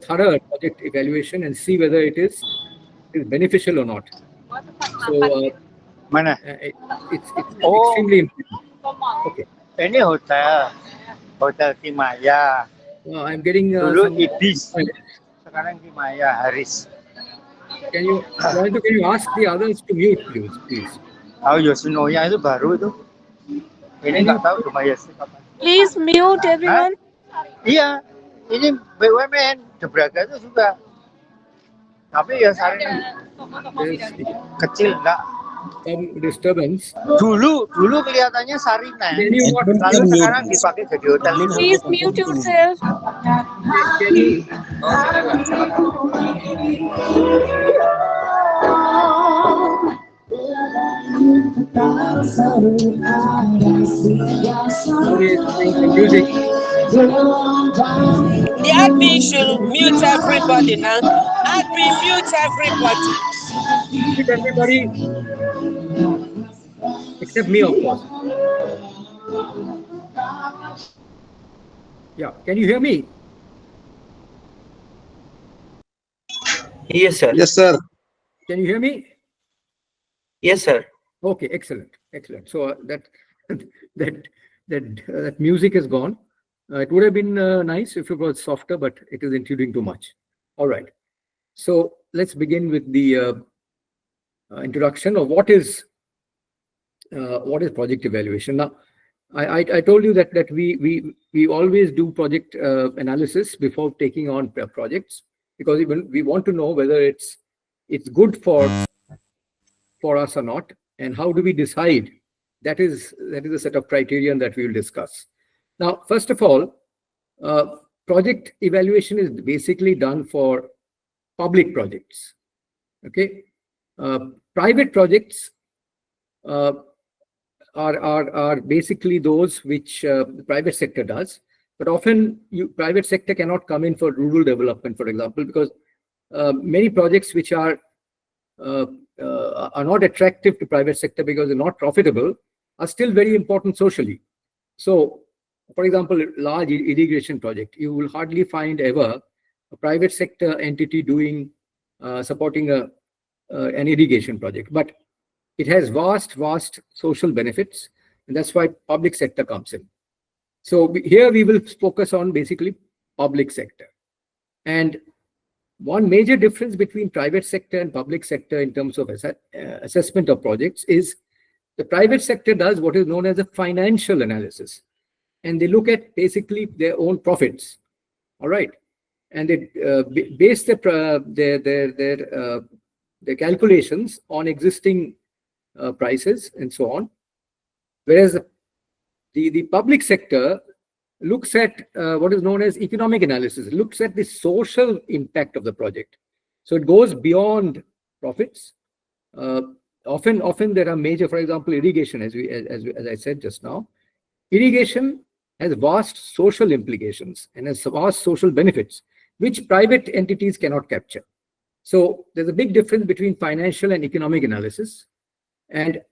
thorough project evaluation and see whether it is beneficial or not. So Mana? it's Oh, extremely important. Okay. ini hotel Kimaya. I'm getting Dulu some. Ibis, sekarang Kimaya Haris. Can you ask the others to mute, please? Oh, Yoshinoya itu baru itu. Ini Can nggak you? tahu Dumayas apa. Please mute Hah? everyone. Iya, ini BUMN De Braga itu juga. Tapi ya saling There's kecil enggak. some disturbance. Dulu kelihatannya Sarina. Can you what? Lalu sekarang dipakai jadi hotel. Please mute yourself. Can you? Sorry, it's playing some music. The admin should mute everybody now. Admin, mute everybody. Mute everybody except me, of course. Yeah. Can you hear me? Yes, sir. Yes, sir. Can you hear me? Yes, sir. Okay, excellent. So that music is gone. It would have been nice if it was softer, but it is intruding too much. All right. So let's begin with the introduction of what is project evaluation. Now, I told you that we always do project analysis before taking on projects, because even we want to know whether it's good for us or not, and how do we decide. That is a set of criterion that we will discuss. Now, first of all, project evaluation is basically done for public projects. Okay, private projects are basically those which the private sector does, but often private sector cannot come in for rural development, for example, because many projects which are not attractive to private sector because they're not profitable are still very important socially. So, for example, large irrigation project, you will hardly find ever a private sector entity doing supporting an irrigation project, but it has vast social benefits, and that's why public sector comes in. So here we will focus on basically public sector. And one major difference between private sector and public sector in terms of assessment of projects is the private sector does what is known as a financial analysis, and they look at basically their own profits. All right, and they base their calculations on existing prices and so on, whereas the public sector looks at what is known as economic analysis. It looks at the social impact of the project, so it goes beyond profits. Often there are major, for example, irrigation, as I said just now. Irrigation has vast social implications and has vast social benefits, which private entities cannot capture. So there's a big difference between financial and economic analysis. And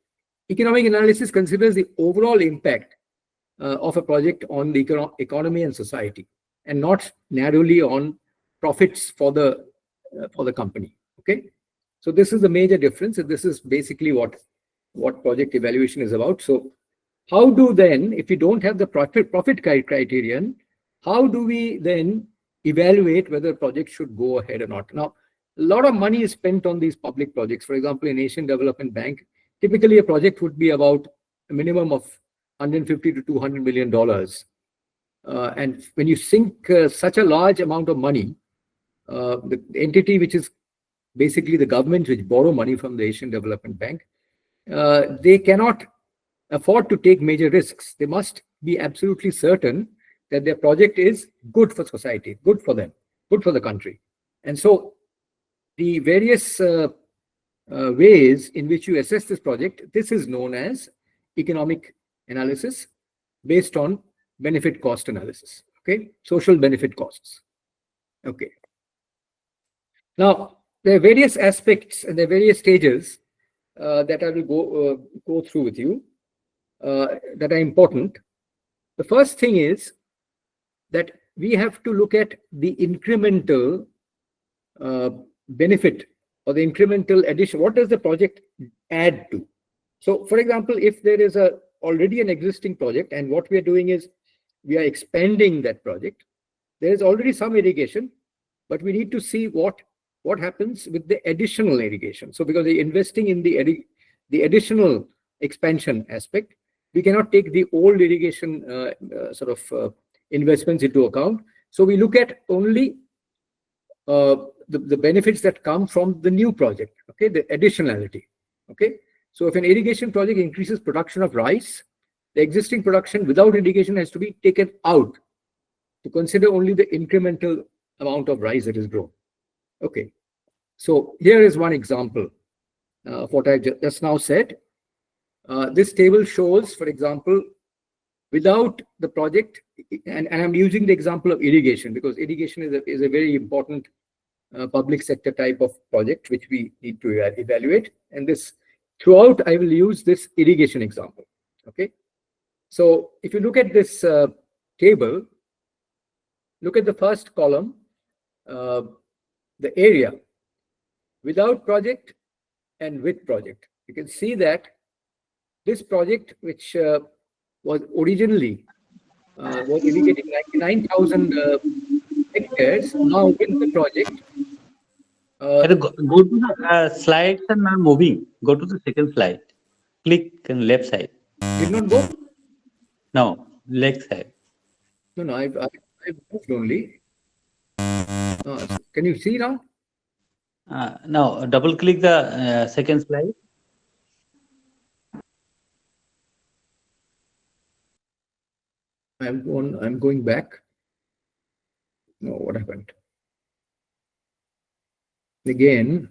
economic analysis considers the overall impact of a project on the economy and society, and not narrowly on profits for the company. Okay, so this is the major difference, and this is basically what project evaluation is about. So how do then, if we don't have the profit criterion, how do we then evaluate whether a project should go ahead or not? Now, a lot of money is spent on these public projects. For example, in Asian Development Bank, typically a project would be about a minimum of $150 to $200 million. And when you sink such a large amount of money, the entity which is basically the government which borrow money from the Asian Development Bank, they cannot afford to take major risks. They must be absolutely certain that their project is good for society, good for them, good for the country. And so the various ways in which you assess this project, this is known as economic analysis based on benefit cost analysis. Okay, social benefit costs. Okay. Now, there are various aspects and there are various stages that I will go through with you that are important. The first thing is that we have to look at the incremental benefit or the incremental addition. What does the project add to? So, for example, if there is already an existing project, and what we are doing is we are expanding that project, there is already some irrigation, but we need to see what happens with the additional irrigation. So, because we're investing in the additional expansion aspect, we cannot take the old irrigation investments into account. So we look at only the benefits that come from the new project, okay, the additionality, okay. So if an irrigation project increases production of rice, the existing production without irrigation has to be taken out to consider only the incremental amount of rice that is grown. Okay, so here is one example of what I just now said. This table shows, for example, without the project, and I'm using the example of irrigation because irrigation is a very important public sector type of project which we need to evaluate. And this throughout, I will use this irrigation example. Okay, so if you look at this table, look at the first column, the area without project and with project. You can see that this project, which was originally was irrigating 99,000 hectares, now with the project. Go to the slides and now moving. Go to the second slide. Click on left side. Did not go? No, left side. No, I've moved only. Can you see now? Now double click the second slide. I'm going back. No, what happened? Again,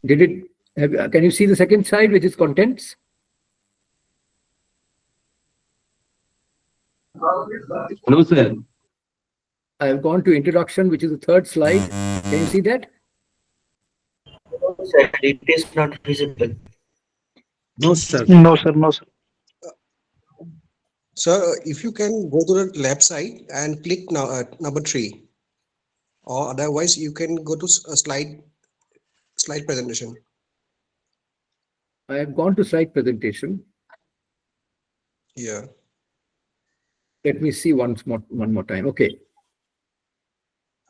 did it have, can you see the second slide, which is contents? No, sir. I have gone to introduction, which is the third slide. Can you see that? Sir, it is not visible. No, sir. No, sir. No, sir. Sir, if you can go to the left side and click now number 3, or otherwise you can go to a slide presentation. I have gone to slide presentation. Yeah. Let me see one more time. Okay.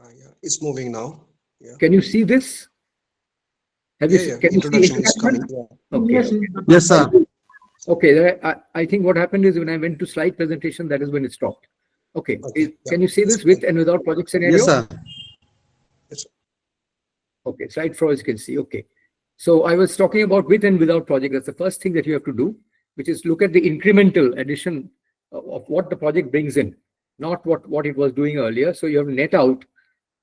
Yeah. It's moving now. Yeah. Can you see this? Have Yeah, you? yeah. Can you see Introduction is introduction? coming. Yeah. Okay. Yes, sir. Okay. I think what happened is when I went to slide presentation, that is when it stopped. Okay. Okay, Can yeah. you see this with and without project scenario? Yes, sir. Yes, sir. Okay. Slide 4, you can see. Okay. So I was talking about with and without project. That's the first thing that you have to do, which is look at the incremental addition of what the project brings in, not what it was doing earlier. So you have to net out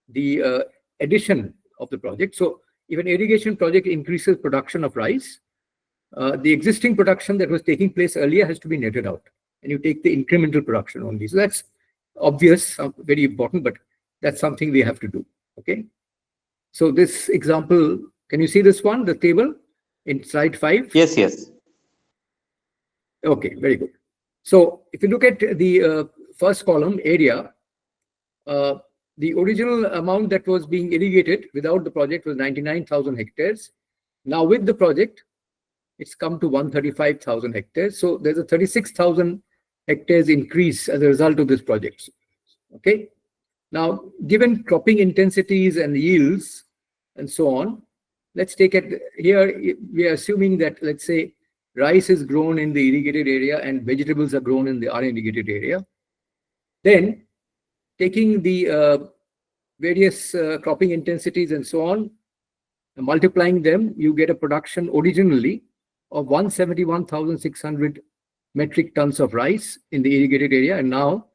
the addition of the project. So if an irrigation project increases production of rice, the existing production that was taking place earlier has to be netted out, and you take the incremental production only. So that's obvious, very important, but that's something we have to do. Okay. So this example, can you see this one, the table in slide 5? Yes. Okay, very good. So if you look at the first column, area, the original amount that was being irrigated without the project was 99,000 hectares. Now with the project, it's come to 135,000 hectares. So there's a 36,000 hectares increase as a result of this project. Okay. Now, given cropping intensities and yields and so on, let's take it here. We are assuming that, let's say, rice is grown in the irrigated area and vegetables are grown in the unirrigated area. Then, taking the various cropping intensities and so on, multiplying them, you get a production originally of 171,600 metric tons of rice in the irrigated area. And now,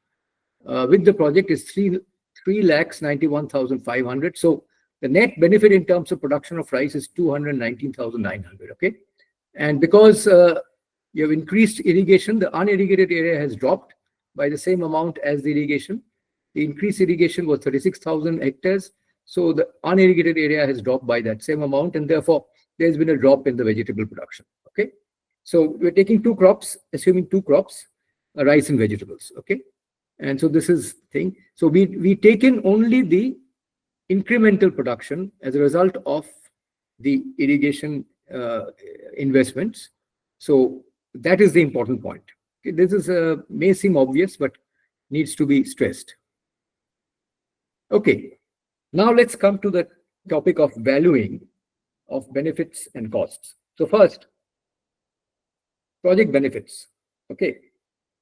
with the project is 3,91,500. So the net benefit in terms of production of rice is 219,900. Okay. And because you have increased irrigation, the unirrigated area has dropped by the same amount as the irrigation. The increased irrigation was 36,000 hectares. So the unirrigated area has dropped by that same amount, and therefore there's been a drop in the vegetable production. Okay. So we're taking two crops, assuming two crops. rice and vegetables. Okay. And so this is thing. So we take in only the incremental production as a result of the irrigation investments. So that is the important point. Okay, this is may seem obvious, but needs to be stressed. Okay, now let's come to the topic of valuing of benefits and costs. So first, project benefits. Okay,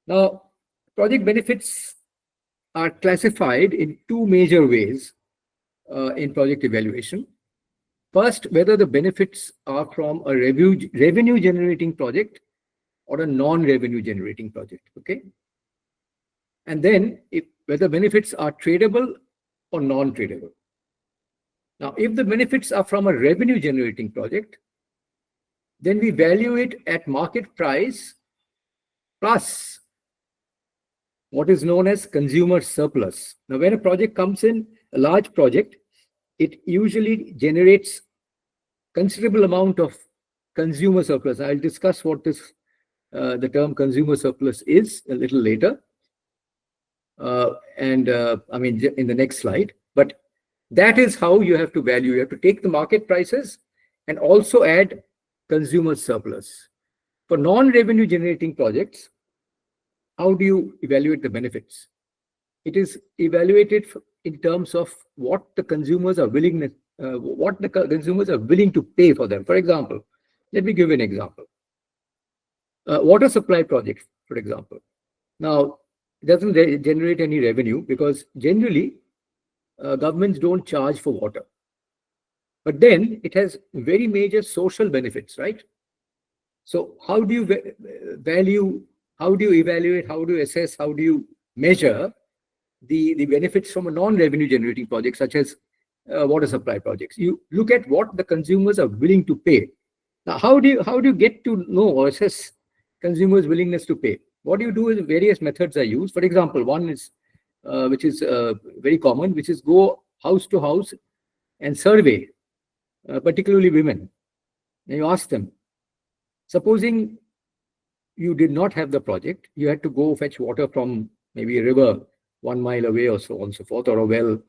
now project benefits are classified in two major ways in project evaluation. First, whether the benefits are from a revenue generating project or a non-revenue generating project. Okay, and then if whether benefits are tradable or non-tradable. Now, if the benefits are from a revenue generating project, then we value it at market price plus what is known as consumer surplus. Now, when a project comes in, a large project, it usually generates considerable amount of consumer surplus. I'll discuss what this the term consumer surplus is a little later. I mean, in the next slide, but that is how you have to value. You have to take the market prices and also add consumer surplus. For non-revenue generating projects, how do you evaluate the benefits? It is evaluated in terms of what the consumers are willing to pay for them. For example, let me give you an example. Water supply project, for example. Now, it doesn't generate any revenue because generally governments don't charge for water. But then it has very major social benefits, right? So how do you value, how do you evaluate, how do you assess, how do you measure the benefits from a non-revenue generating project such as water supply projects? You look at what the consumers are willing to pay. Now, how do you get to know or assess consumers' willingness to pay? What do you do is various methods are used. For example, one is which is very common, which is go house to house and survey, particularly women. And you ask them, supposing you did not have the project, you had to go fetch water from maybe a river 1 mile away or so on and so forth, or a well,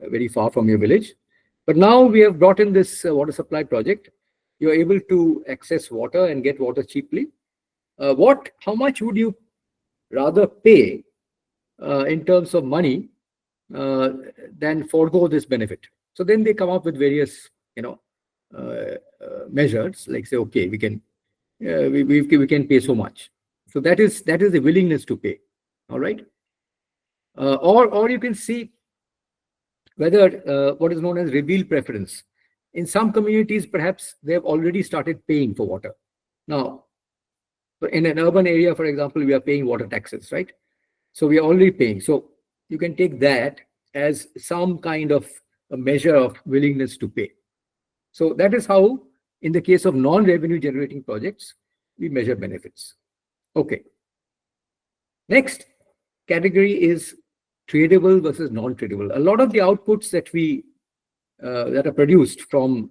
very far from your village. But now we have brought in this water supply project. You're able to access water and get water cheaply. How much would you rather pay in terms of money than forego this benefit? So then they come up with various, measures, like say, okay, we can pay so much. So that is the willingness to pay. All right. Or you can see whether what is known as revealed preference. In some communities, perhaps they have already started paying for water. Now, in an urban area, for example, we are paying water taxes, right? So we are already paying. So you can take that as some kind of a measure of willingness to pay. So that is how, in the case of non-revenue generating projects, we measure benefits. Okay. Next category is tradable versus non-tradable. A lot of the outputs that we that are produced from,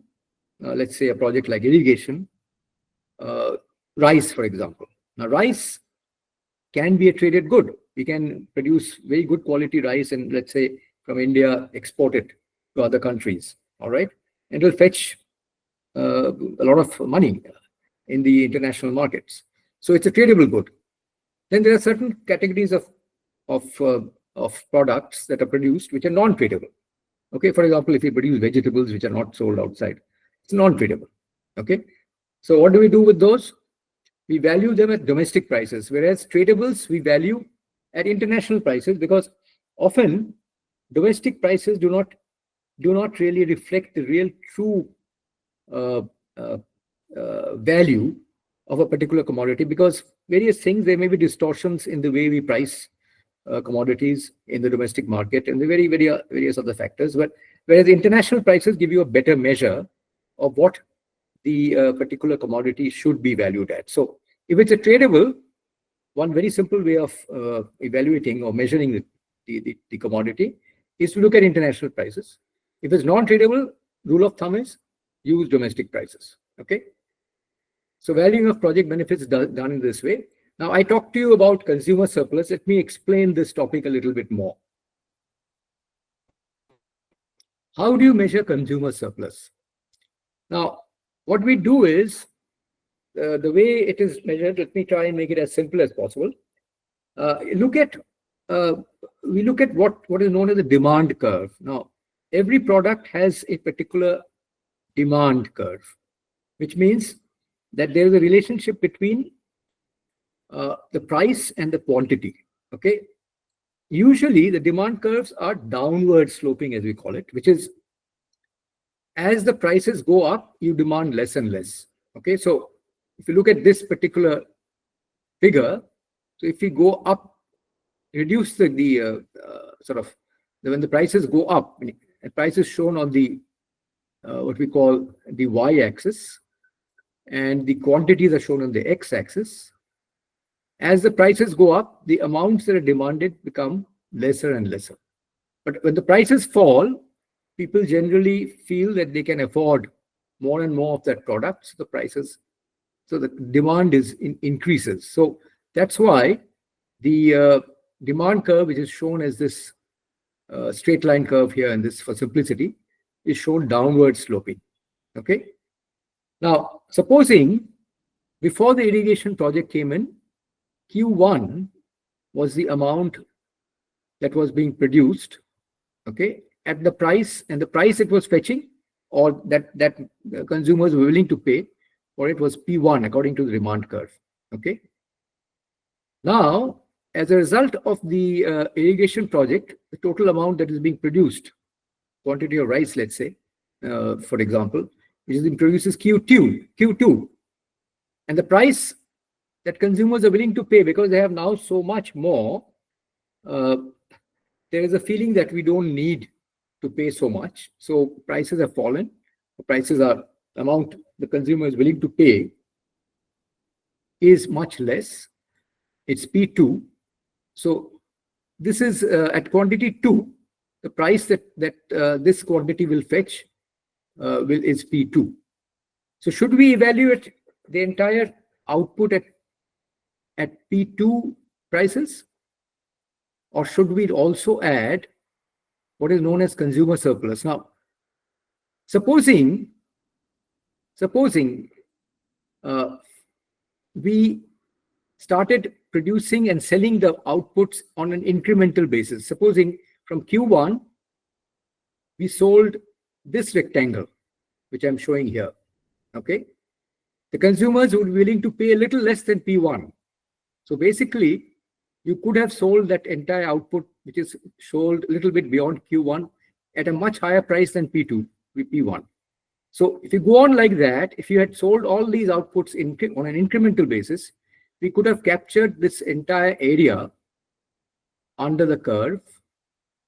let's say, a project like irrigation, rice, for example. Now, rice can be a traded good. We can produce very good quality rice and, let's say, from India, export it to other countries. All right, and it will fetch a lot of money in the international markets. So it's a tradable good. Then there are certain categories of products that are produced which are non-tradable. Okay, for example, if you produce vegetables which are not sold outside, it's non-tradable. Okay, so what do we do with those? We value them at domestic prices, whereas tradables we value at international prices, because often domestic prices do not really reflect the real true value of a particular commodity, because various things, there may be distortions in the way we price commodities in the domestic market and the various other factors. But whereas international prices give you a better measure of what the particular commodity should be valued at. So if it's a tradable, one very simple way of evaluating or measuring the commodity is to look at international prices. If it's non-tradable, rule of thumb is use domestic prices. Okay. So valuing of project benefits done in this way. Now, I talked to you about consumer surplus. Let me explain this topic a little bit more. How do you measure consumer surplus? Now, what we do is, the way it is measured, let me try and make it as simple as possible. We look at what is known as the demand curve. Now, every product has a particular demand curve, which means that there is a relationship between the price and the quantity. Okay. Usually, the demand curves are downward sloping, as we call it, which is as the prices go up, you demand less and less. Okay. So, if you look at this particular figure, so if we go up, reduce the when the prices go up, and price is shown on the what we call the y-axis, and the quantities are shown on the x-axis. As the prices go up, the amounts that are demanded become lesser and lesser. But when the prices fall, people generally feel that they can afford more and more of that product. So the demand increases. So that's why the demand curve, which is shown as this straight line curve here, and this for simplicity, is shown downward sloping. Okay. Now, supposing before the irrigation project came in, Q1 was the amount that was being produced, okay, at the price, and the price it was fetching, or that consumers were willing to pay for it, was P1 according to the demand curve. Okay. Now, as a result of the irrigation project, the total amount that is being produced, quantity of rice, let's say, for example, which is being produced is Q2, and the price that consumers are willing to pay, because they have now so much more, there is a feeling that we don't need to pay so much. So prices have fallen. The amount the consumer is willing to pay is much less. It's P2. So this is at quantity 2, the price that this quantity will fetch is P2. So should we evaluate the entire output at P2 prices, or should we also add what is known as consumer surplus? Now, supposing we started producing and selling the outputs on an incremental basis. Supposing from Q1, we sold this rectangle, which I'm showing here. Okay. The consumers would be willing to pay a little less than P1. So basically, you could have sold that entire output, which is sold a little bit beyond Q1, at a much higher price than P2, P1. So if you go on like that, if you had sold all these outputs on an incremental basis, we could have captured this entire area under the curve,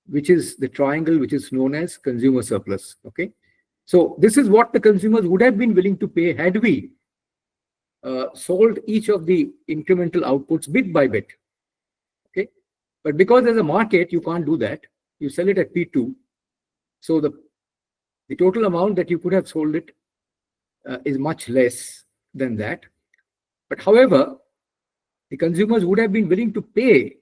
which is the triangle which is known as consumer surplus. Okay. So this is what the consumers would have been willing to pay had we sold each of the incremental outputs bit by bit. Okay. But because there's a market, you can't do that. You sell it at P2. So the total amount that you could have sold it is much less than that. But however, the consumers would have been willing to pay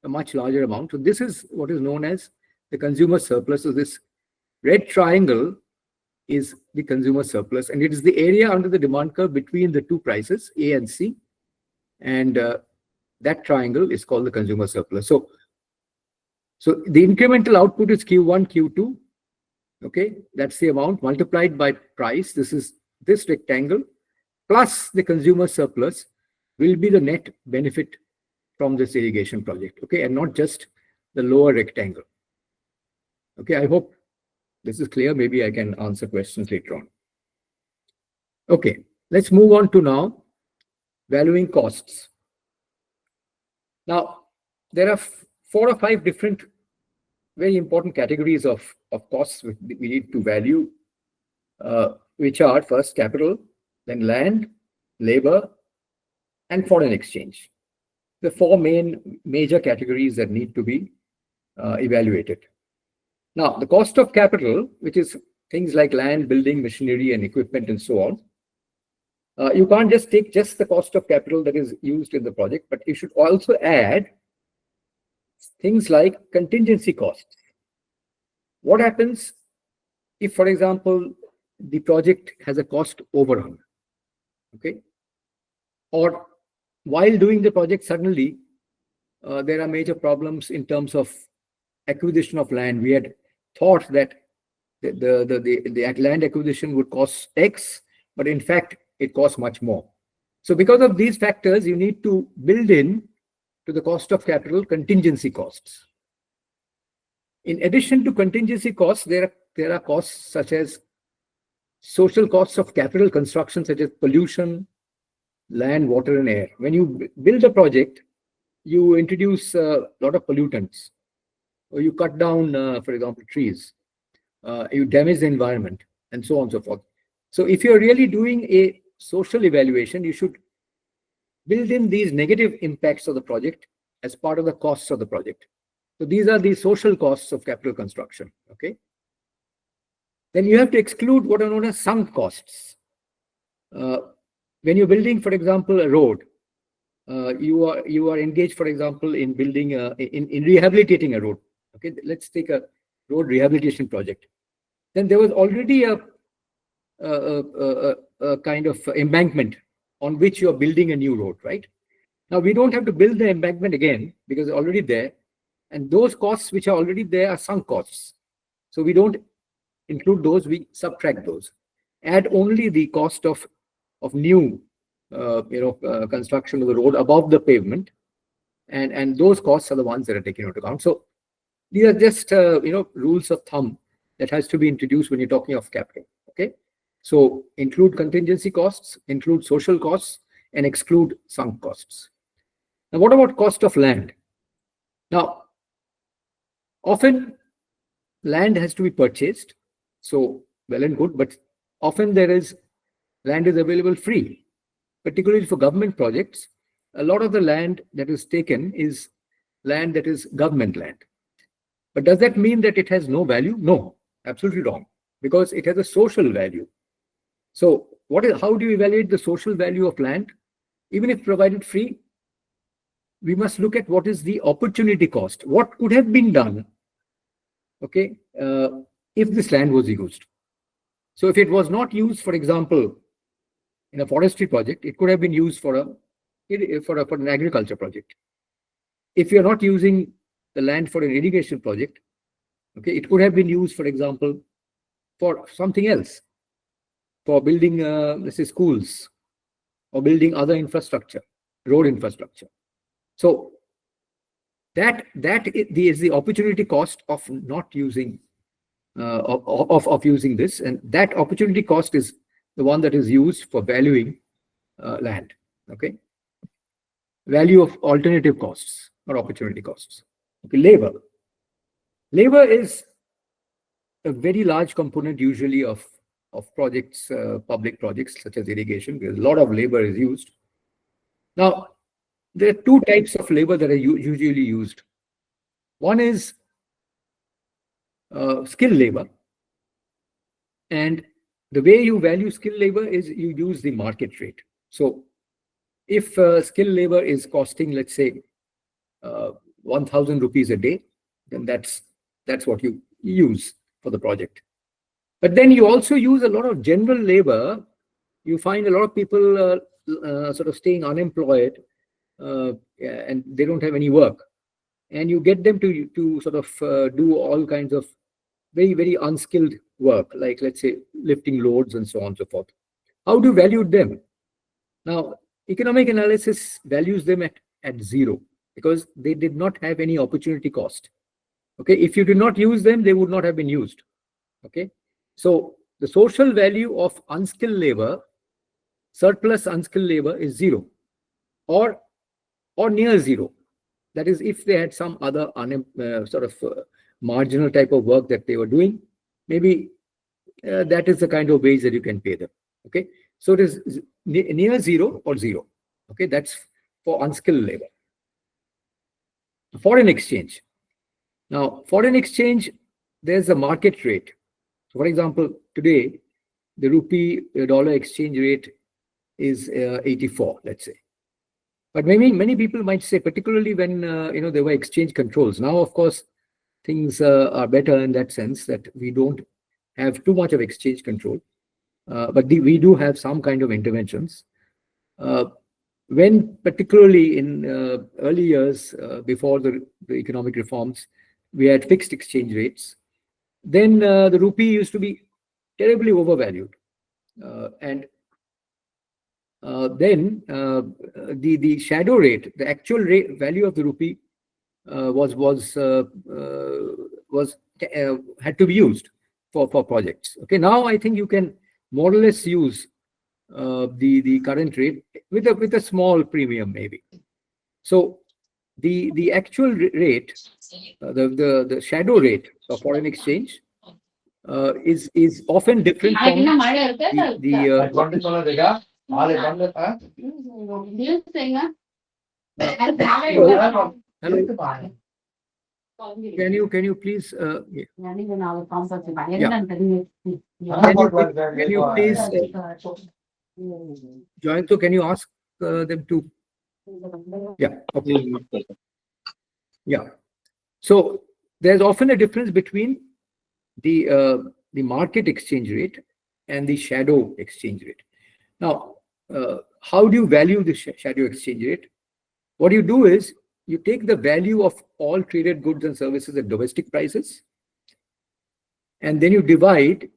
a much larger amount. So this is what is known as the consumer surplus. So this red triangle is the consumer surplus, and it is the area under the demand curve between the two prices, A and C. And that triangle is called the consumer surplus. So the incremental output is Q1, Q2. Okay, that's the amount multiplied by price. This is this rectangle plus the consumer surplus will be the net benefit from this irrigation project. Okay, and not just the lower rectangle. Okay, I hope this is clear. Maybe I can answer questions later on. Okay, let's move on to now valuing costs. Now, there are 4 or 5 different very important categories of costs which we need to value, which are first capital, then land, labor, and foreign exchange. The 4 major categories that need to be evaluated. Now, the cost of capital, which is things like land, building, machinery, and equipment, and so You can't just take just the cost of capital that is used in the project, but you should also add things like contingency costs. What happens if, for example, the project has a cost overrun? Okay. Or while doing the project, suddenly there are major problems in terms of acquisition of land. We had thought that the land acquisition would cost X, but in fact, it costs much more. So because of these factors, you need to build in to the cost of capital contingency costs. In addition to contingency costs, there are costs such as social costs of capital construction, such as pollution, land, water, and air. When you build a project, you introduce a lot of pollutants, or you cut down, for example, trees, you damage the environment, and so on and so forth. So if you're really doing a social evaluation, you should build in these negative impacts of the project as part of the costs of the project. So these are the social costs of capital construction. Okay. Then you have to exclude what are known as sunk costs. When you're building, for example, a road, you are engaged, for example, in building in rehabilitating a road. Okay, let's take a road rehabilitation project. Then there was already a kind of embankment on which you are building a new road, right? Now we don't have to build the embankment again because it's already there, and those costs which are already there are sunk costs. So we don't include those; we subtract those. Add only the cost of new, construction of the road above the pavement, and those costs are the ones that are taken into account. So these are just rules of thumb that has to be introduced when you're talking of capital. Okay, so include contingency costs, include social costs, and exclude sunk costs. Now, what about cost of land? Now, often land has to be purchased, so well and good, but often land is available free, particularly for government projects. A lot of the land that is taken is land that is government land. But does that mean that it has no value? No, absolutely wrong, because it has a social value. So how do you evaluate the social value of land? Even if provided free, we must look at what is the opportunity cost. What could have been done, okay, if this land was used. So if it was not used, for example, in a forestry project, it could have been used for an agriculture project. If you're not using the land for an irrigation project, okay, it could have been used, for example, for something else, for building, let's say, schools, or building other infrastructure, road infrastructure. So that is the opportunity cost of not using of using this, and that opportunity cost is the one that is used for valuing land. Okay, value of alternative costs or opportunity costs. Okay, labor is a very large component usually of projects, public projects such as irrigation, because a lot of labor is used. Now, there are two types of labor that are usually used. One is skilled labor, and the way you value skilled labor is you use the market rate. So if skilled labor is costing, let's say, 1,000 rupees a day, then that's what you use for the project. But then you also use a lot of general labor. You find a lot of people sort of staying unemployed, and they don't have any work, and you get them to sort of do all kinds of very, very unskilled work, like, let's say, lifting loads and so on and so forth. How do you value them? Now, economic analysis values them at zero, because they did not have any opportunity cost. Okay, if you did not use them, they would not have been used. Okay, so the social value of unskilled labor, surplus unskilled labor, is zero, or near zero. That is, if they had some other marginal type of work that they were doing, maybe that is the kind of wage that you can pay them. Okay, so it is near zero or zero. Okay, that's for unskilled labor. Foreign exchange. Now, foreign exchange, there's a market rate. So, for example, today, the rupee dollar exchange rate is 84, let's say. But many people might say, particularly when there were exchange controls. Now, of course, things are better in that sense that we don't have too much of exchange control, but we do have some kind of interventions. When particularly in early years before the economic reforms, we had fixed exchange rates. Then the rupee used to be terribly overvalued, and then the shadow rate, the actual rate value of the rupee had to be used for projects. Okay, now I think you can more or less use the current rate with a small premium maybe. So the actual rate, the shadow rate of foreign exchange is often different from Hello? Can you please can you please Joyanto, can you ask them to yeah. So there's often a difference between the market exchange rate and the shadow exchange rate. Now, how do you value the shadow exchange rate? What you do is you take the value of all traded goods and services at domestic prices, and then you divide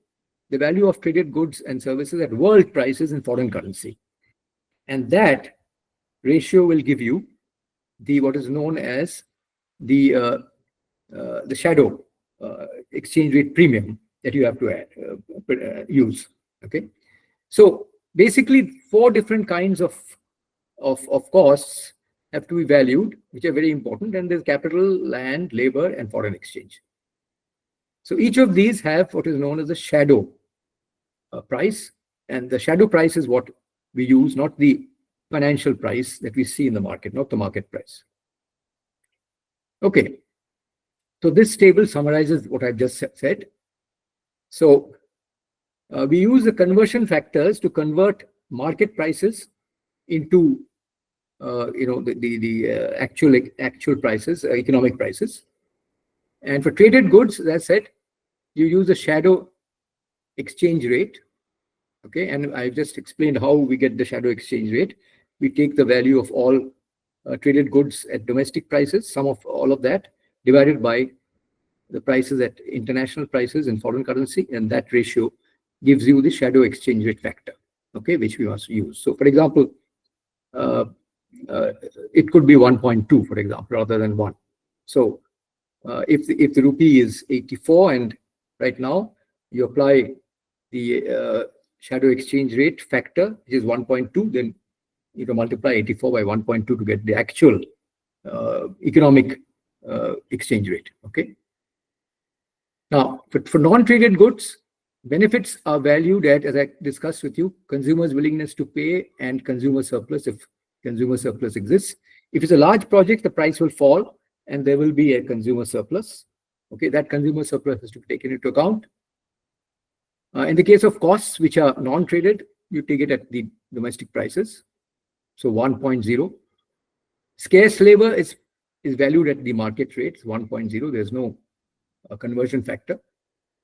the value of traded goods and services at world prices in foreign currency. And that ratio will give you what is known as the shadow exchange rate premium that you have to use. Okay, so basically 4 different kinds of costs have to be valued, which are very important, and there's capital, land, labor, and foreign exchange. So each of these have what is known as the shadow price, and the shadow price is what we use, not the financial price that we see in the market, not the market price. Okay, so this table summarizes what I've just said. So we use the conversion factors to convert market prices into the actual prices, economic prices. And for traded goods, as I said, you use the shadow exchange rate. Okay, and I've just explained how we get the shadow exchange rate. We take the value of all traded goods at domestic prices, sum of all of that, divided by the prices at international prices in foreign currency, and that ratio gives you the shadow exchange rate factor, okay, which we must use. So, for example, it could be 1.2, for example, rather than 1. So, if the rupee is 84, and right now you apply the shadow exchange rate factor, which is 1.2, then you can multiply 84 by 1.2 to get the actual economic exchange rate. Okay. Now, for non-traded goods, benefits are valued at, as I discussed with you, consumers' willingness to pay and consumer surplus, if consumer surplus exists. If it's a large project, the price will fall and there will be a consumer surplus. Okay, that consumer surplus has to be taken into account. In the case of costs which are non-traded, you take it at the domestic prices. So 1.0. Scarce labor is valued at the market rates, 1.0. There's no conversion factor.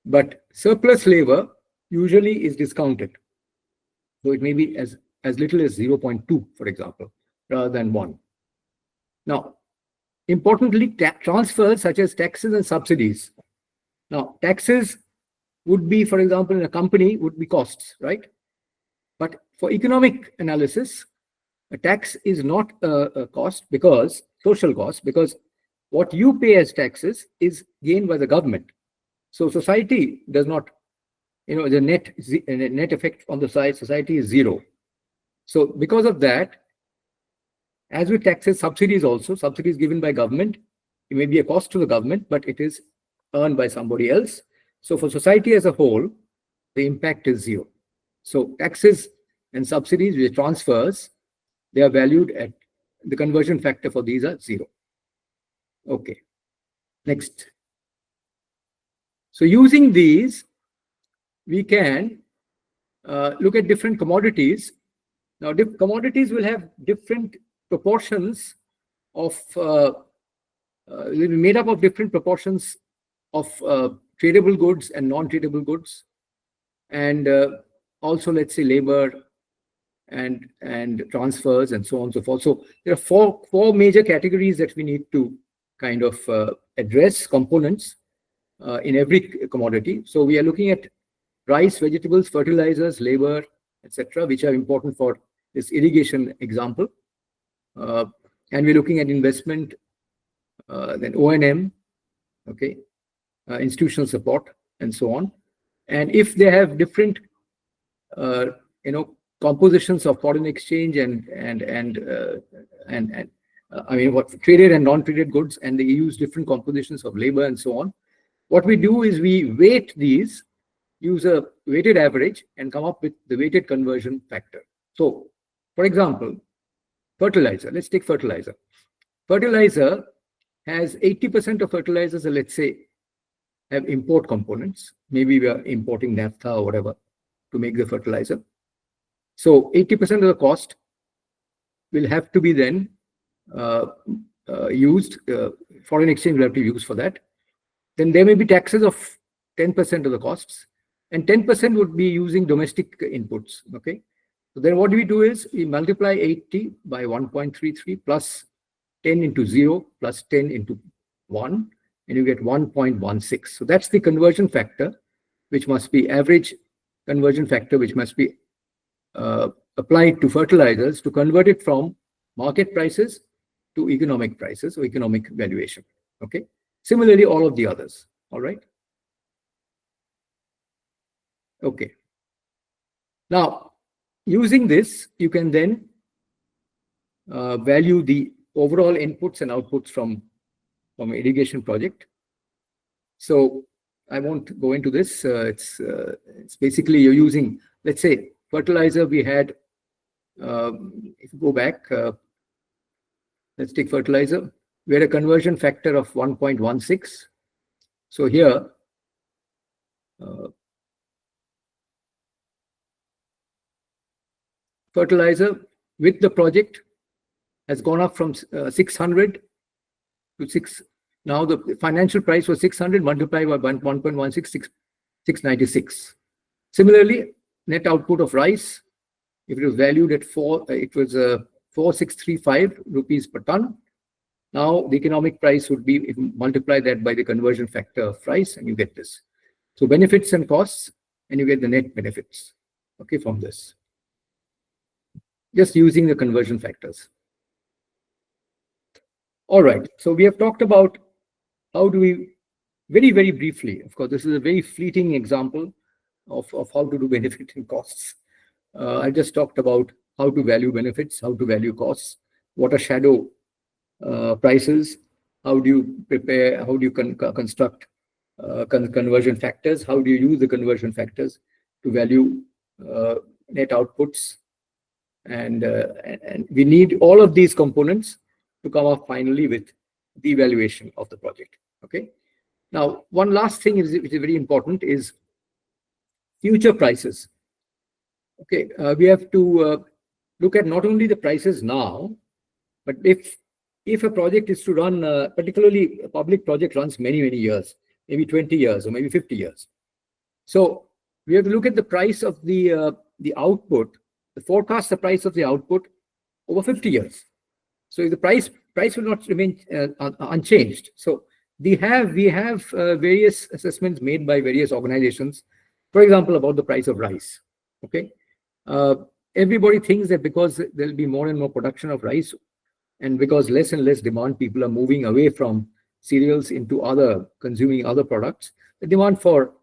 But surplus labor usually is discounted. So it may be as little as 0.2, for example, rather than 1. Now, importantly, transfers such as taxes and subsidies. Now, taxes would be, for example, in a company would be costs, right? But for economic analysis, a tax is not a cost, because social cost, because what you pay as taxes is gained by the government. So society does not, the net effect on the society is 0. So because of that, as with taxes, subsidies also, subsidies given by government, it may be a cost to the government, but it is earned by somebody else. So for society as a whole, the impact is 0. So taxes and subsidies, which are transfers, they are valued at the conversion factor for these are 0. Okay, next. So using these, we can look at different commodities Now, commodities will have different proportions of, will be made up of different proportions of tradable goods and non-tradable goods, and also, let's say, labor and transfers and so on and so forth. So there are four major categories that we need to kind of address, components in every commodity. So we are looking at rice, vegetables, fertilizers, labor, etc., which are important for this irrigation example. And we're looking at investment, then O&M, okay, institutional support, and so on. And if they have different, compositions of foreign exchange and I mean, what traded and non-traded goods, and they use different compositions of labor and so on. What we do is we weight these, use a weighted average, and come up with the weighted conversion factor. So, for example, fertilizer. Let's take fertilizer. Fertilizer has 80% of fertilizers, let's say, have import components. Maybe we are importing naphtha or whatever to make the fertilizer. So 80% of the cost will have to be then used, foreign exchange will have to be used for that. Then there may be taxes of 10% of the costs, and 10% would be using domestic inputs, okay? So then what we do is we multiply 80 by 1.33 plus 10 into 0 plus 10 into 1, and you get 1.16. So that's the conversion factor, which must be average conversion factor, which must be applied to fertilizers to convert it from market prices to economic prices or economic valuation. Okay. Similarly, all of the others. All right. Okay. Now, using this, you can then value the overall inputs and outputs from an irrigation project. So I won't go into this. It's basically you're using, let's say, fertilizer. We had, if you go back, let's take fertilizer. We had a conversion factor of 1.16. So here, fertilizer with the project has gone up from 600 to 6. Now the financial price was 600 multiplied by 1.16, 696. Similarly, net output of rice, if it was valued at 4635 rupees per ton. Now the economic price would be, if you multiply that by the conversion factor of rice, and you get this. So benefits and costs, and you get the net benefits, okay, from this. Just using the conversion factors. All right, so we have talked about how do we, very, very briefly, of course, this is a very fleeting example of how to do benefit and costs. I just talked about how to value benefits, how to value costs, what are shadow prices, how do you prepare, how do you construct conversion factors, how do you use the conversion factors to value net outputs, and we need all of these components to come up finally with the evaluation of the project. Okay. Now, one last thing which is very important is future prices. Okay, we have to look at not only the prices now, but if a project is to run, particularly a public project runs many, many years, maybe 20 years or maybe 50 years. So we have to look at the price of the output, forecast the price of the output over 50 years. So if the price will not remain unchanged. So we have various assessments made by various organizations, for example, about the price of rice. Okay. Everybody thinks that because there'll be more and more production of rice, and because less and less demand, people are moving away from cereals into consuming other products. The demand for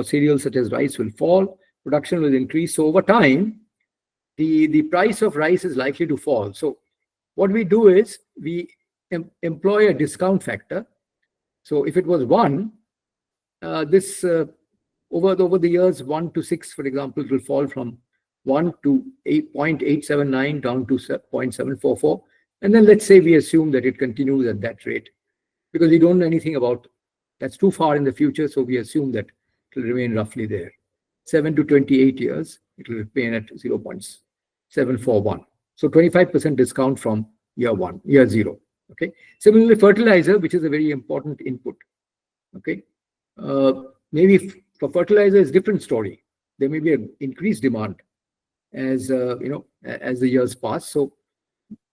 cereals such as rice will fall, production will increase. So over time, the price of rice is likely to fall. So what we do is we employ a discount factor. So if it was 1, this over the years 1 to 6, for example, it will fall from 1 to 0.879 down to 0.744. And then let's say we assume that it continues at that rate, because we don't know anything about that's too far in the future. So we assume that it will remain roughly there. 7 to 28 years, it will remain at 0.7 741. So 25% discount from year zero. Okay. Similarly, fertilizer, which is a very important input. Okay. Maybe for fertilizer is different story. There may be an increased demand as as the years pass. So,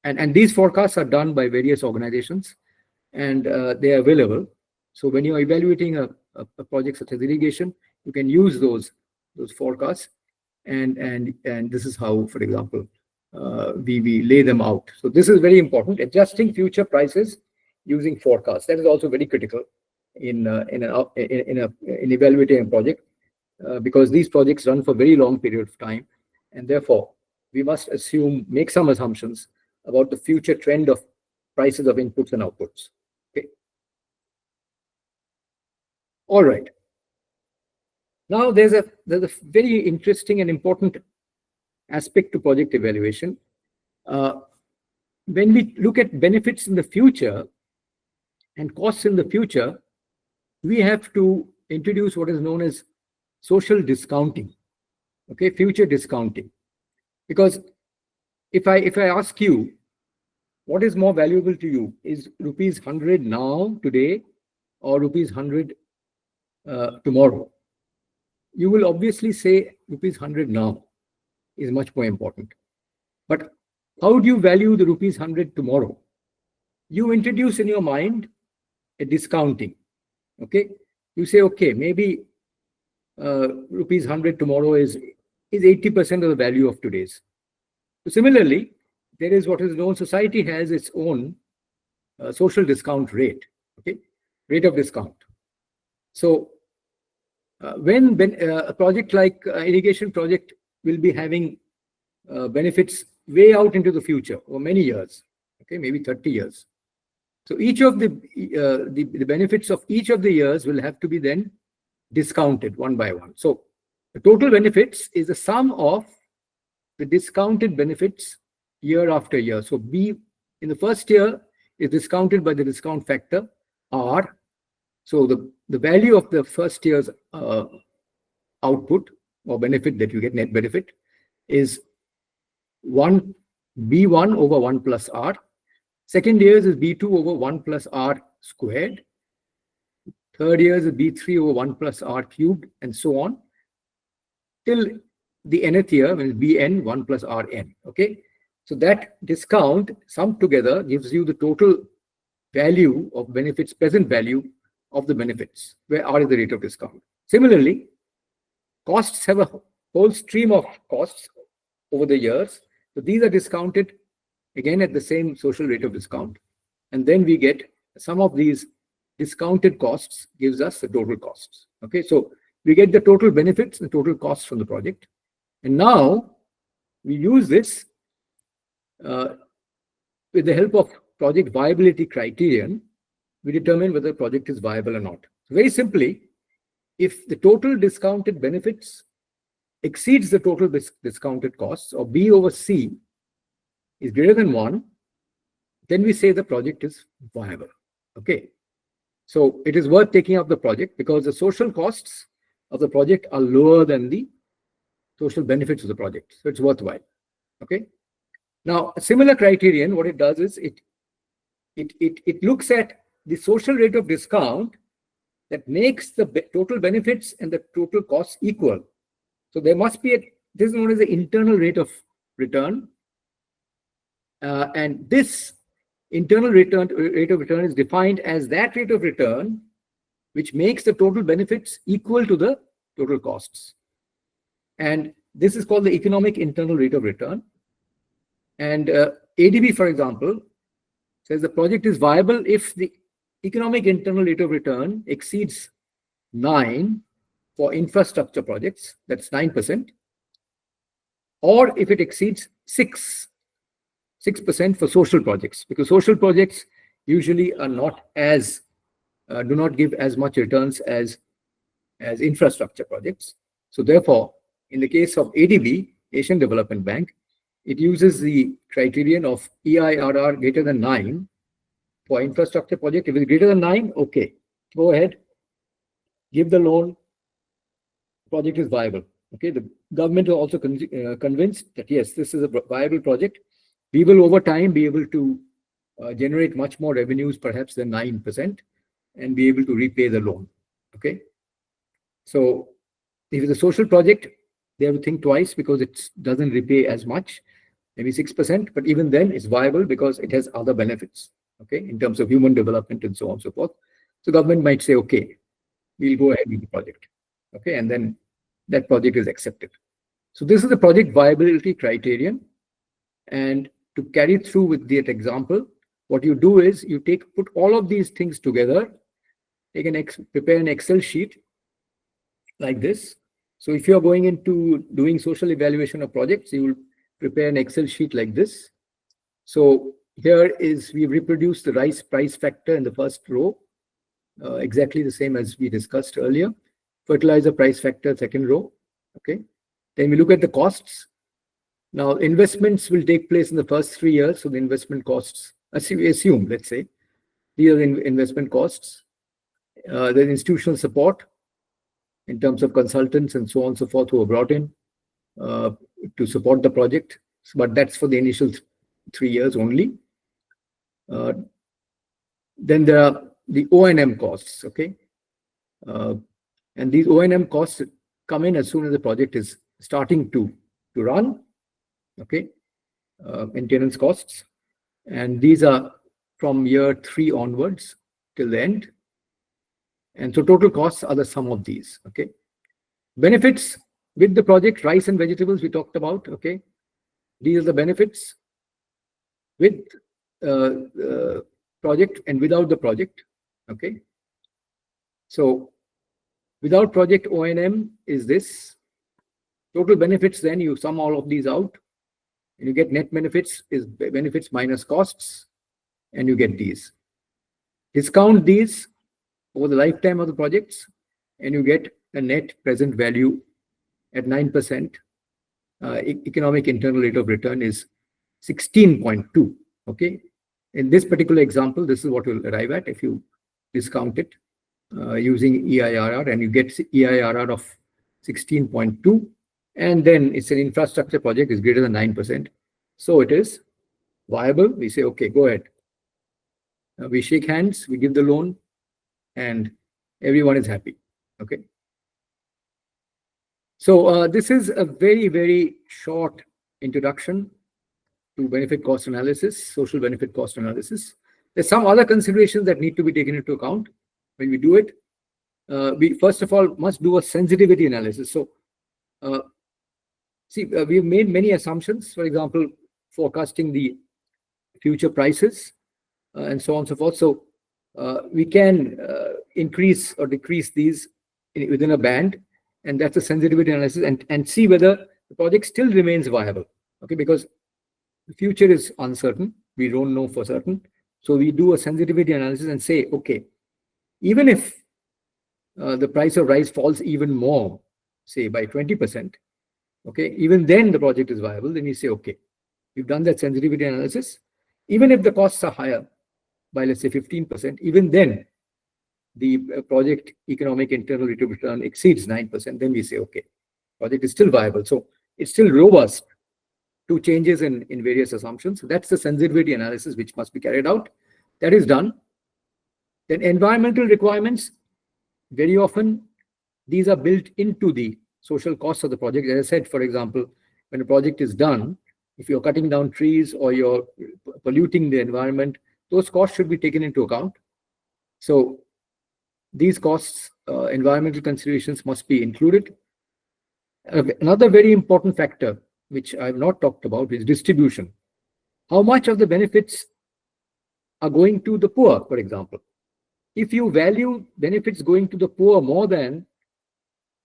and these forecasts are done by various organizations, and they are available. So when you're evaluating a project such as irrigation, you can use those forecasts, and this is how, for example, we lay them out. So this is very important. Adjusting future prices using forecasts, that is also very critical in evaluating a project, because these projects run for very long period of time, and therefore we must make some assumptions about the future trend of prices of inputs and outputs. Okay. All right. Now there's a very interesting and important aspect to project evaluation. When we look at benefits in the future and costs in the future, we have to introduce what is known as social discounting. Okay, future discounting. Because if I ask you, what is more valuable to you? Is rupees 100 now, today, or rupees 100 tomorrow? You will obviously say rupees 100 now is much more important. But how do you value the rupees 100 tomorrow? You introduce in your mind a discounting. Okay, you say, okay, maybe rupees 100 tomorrow is 80% of the value of today's. So similarly, there is what is known, society has its own social discount rate, okay, rate of discount. So when a project like irrigation project will be having benefits way out into the future or many years, okay, maybe 30 years. So each of the benefits of each of the years will have to be then discounted one by one. So the total benefits is the sum of the discounted benefits year after year. So B in the first year is discounted by the discount factor R. So the value of the first year's output or benefit that you get, net benefit, is B1 over 1 plus R. Second year is B2 over 1 plus R squared. Third year is B3 over 1 plus R cubed, and so on, till the nth year, when it's Bn 1 plus Rn. Okay, so that discount summed together gives you the total value of benefits, present value of the benefits, where R is the rate of discount. Similarly, costs have a whole stream of costs over the years. So these are discounted again at the same social rate of discount. And then we get some of these discounted costs gives us the total costs. Okay, so we get the total benefits, the total costs from the project. And now we use this with the help of project viability criterion, we determine whether the project is viable or not. So very simply, if the total discounted benefits exceeds the total discounted costs, or B over C is greater than 1, then we say the project is viable. Okay, so it is worth taking up the project because the social costs of the project are lower than the social benefits of the project, so it's worthwhile. Okay, now a similar criterion, what it does is it looks at the social rate of discount that makes the total benefits and the total costs equal. So there must be this is known as the internal rate of return, and this internal rate of return is defined as that rate of return which makes the total benefits equal to the total costs. And this is called the economic internal rate of return. And ADB, for example, says the project is viable if the economic internal rate of return exceeds 9 for infrastructure projects, that's 9%, or if it exceeds 6% for social projects, because social projects usually are not as do not give as much returns as infrastructure projects. So therefore, in the case of ADB, Asian Development Bank, it uses the criterion of EIRR greater than 9 for infrastructure project. If it's greater than 9, okay, go ahead, give the loan, project is viable. Okay, the government is also convinced that yes, this is a viable project. We will over time be able to generate much more revenues perhaps than 9% and be able to repay the loan. Okay, so if it's a social project, they have to think twice because it doesn't repay as much, maybe 6%, but even then it's viable because it has other benefits, okay, in terms of human development and so on and so forth. So government might say, okay, we'll go ahead with the project, okay, and then that project is accepted. So this is the project viability criterion. And to carry through with that example, what you do is you put all of these things together, prepare an Excel sheet like this. So if you're going into doing social evaluation of projects, you will prepare an Excel sheet like this. So here we reproduced the rice price factor in the first row, exactly the same as we discussed earlier. Fertilizer price factor, second row. Okay. Then we look at the costs. Now investments will take place in the first 3 years. So the investment costs, assume, let's say, these are investment costs. There's institutional support in terms of consultants and so on and so forth who are brought in to support the project. But that's for the initial 3 years only. Then there are the O&M costs, okay? And these O&M costs come in as soon as the project is starting to run, okay? Maintenance costs. And these are from year 3 onwards till the end. And so total costs are the sum of these, okay? Benefits with the project, rice and vegetables we talked about, okay? These are the benefits with project and without the project, okay? So without project O&M is this. Total benefits, then you sum all of these out and you get net benefits is benefits minus costs, and you get these. Discount these over the lifetime of the projects and you get a net present value at 9%. Economic internal rate of return is 16.2, okay? In this particular example, this is what you'll arrive at if you discount it using EIRR, and you get EIRR of 16.2, and then it's an infrastructure project, is greater than 9%. So it is viable. We say, okay, go ahead. We shake hands, we give the loan, and everyone is happy, okay? So this is a very, very short introduction to benefit cost analysis, social benefit cost analysis. There's some other considerations that need to be taken into account when we do it. We first of all must do a sensitivity analysis. So we've made many assumptions, for example, forecasting the future prices and so on and so forth. So we can increase or decrease these within a band, and that's a sensitivity analysis, and see whether the project still remains viable, okay? Because the future is uncertain. We don't know for certain. So we do a sensitivity analysis and say, okay, even if the price of rice falls even more, say by 20%, okay, even then the project is viable. Then we say, okay, we've done that sensitivity analysis. Even if the costs are higher by, let's say, 15%, even then the project economic internal rate of return exceeds 9%, then we say, okay, project is still viable. So it's still robust to changes in various assumptions. So that's the sensitivity analysis which must be carried out. That is done. Then environmental requirements, very often these are built into the social costs of the project. As I said, for example, when a project is done, if you're cutting down trees or you're polluting the environment, those costs should be taken into account. So these costs, environmental considerations must be included. Another very important factor, which I've not talked about, is distribution. How much of the benefits are going to the poor, for example? If you value benefits going to the poor more than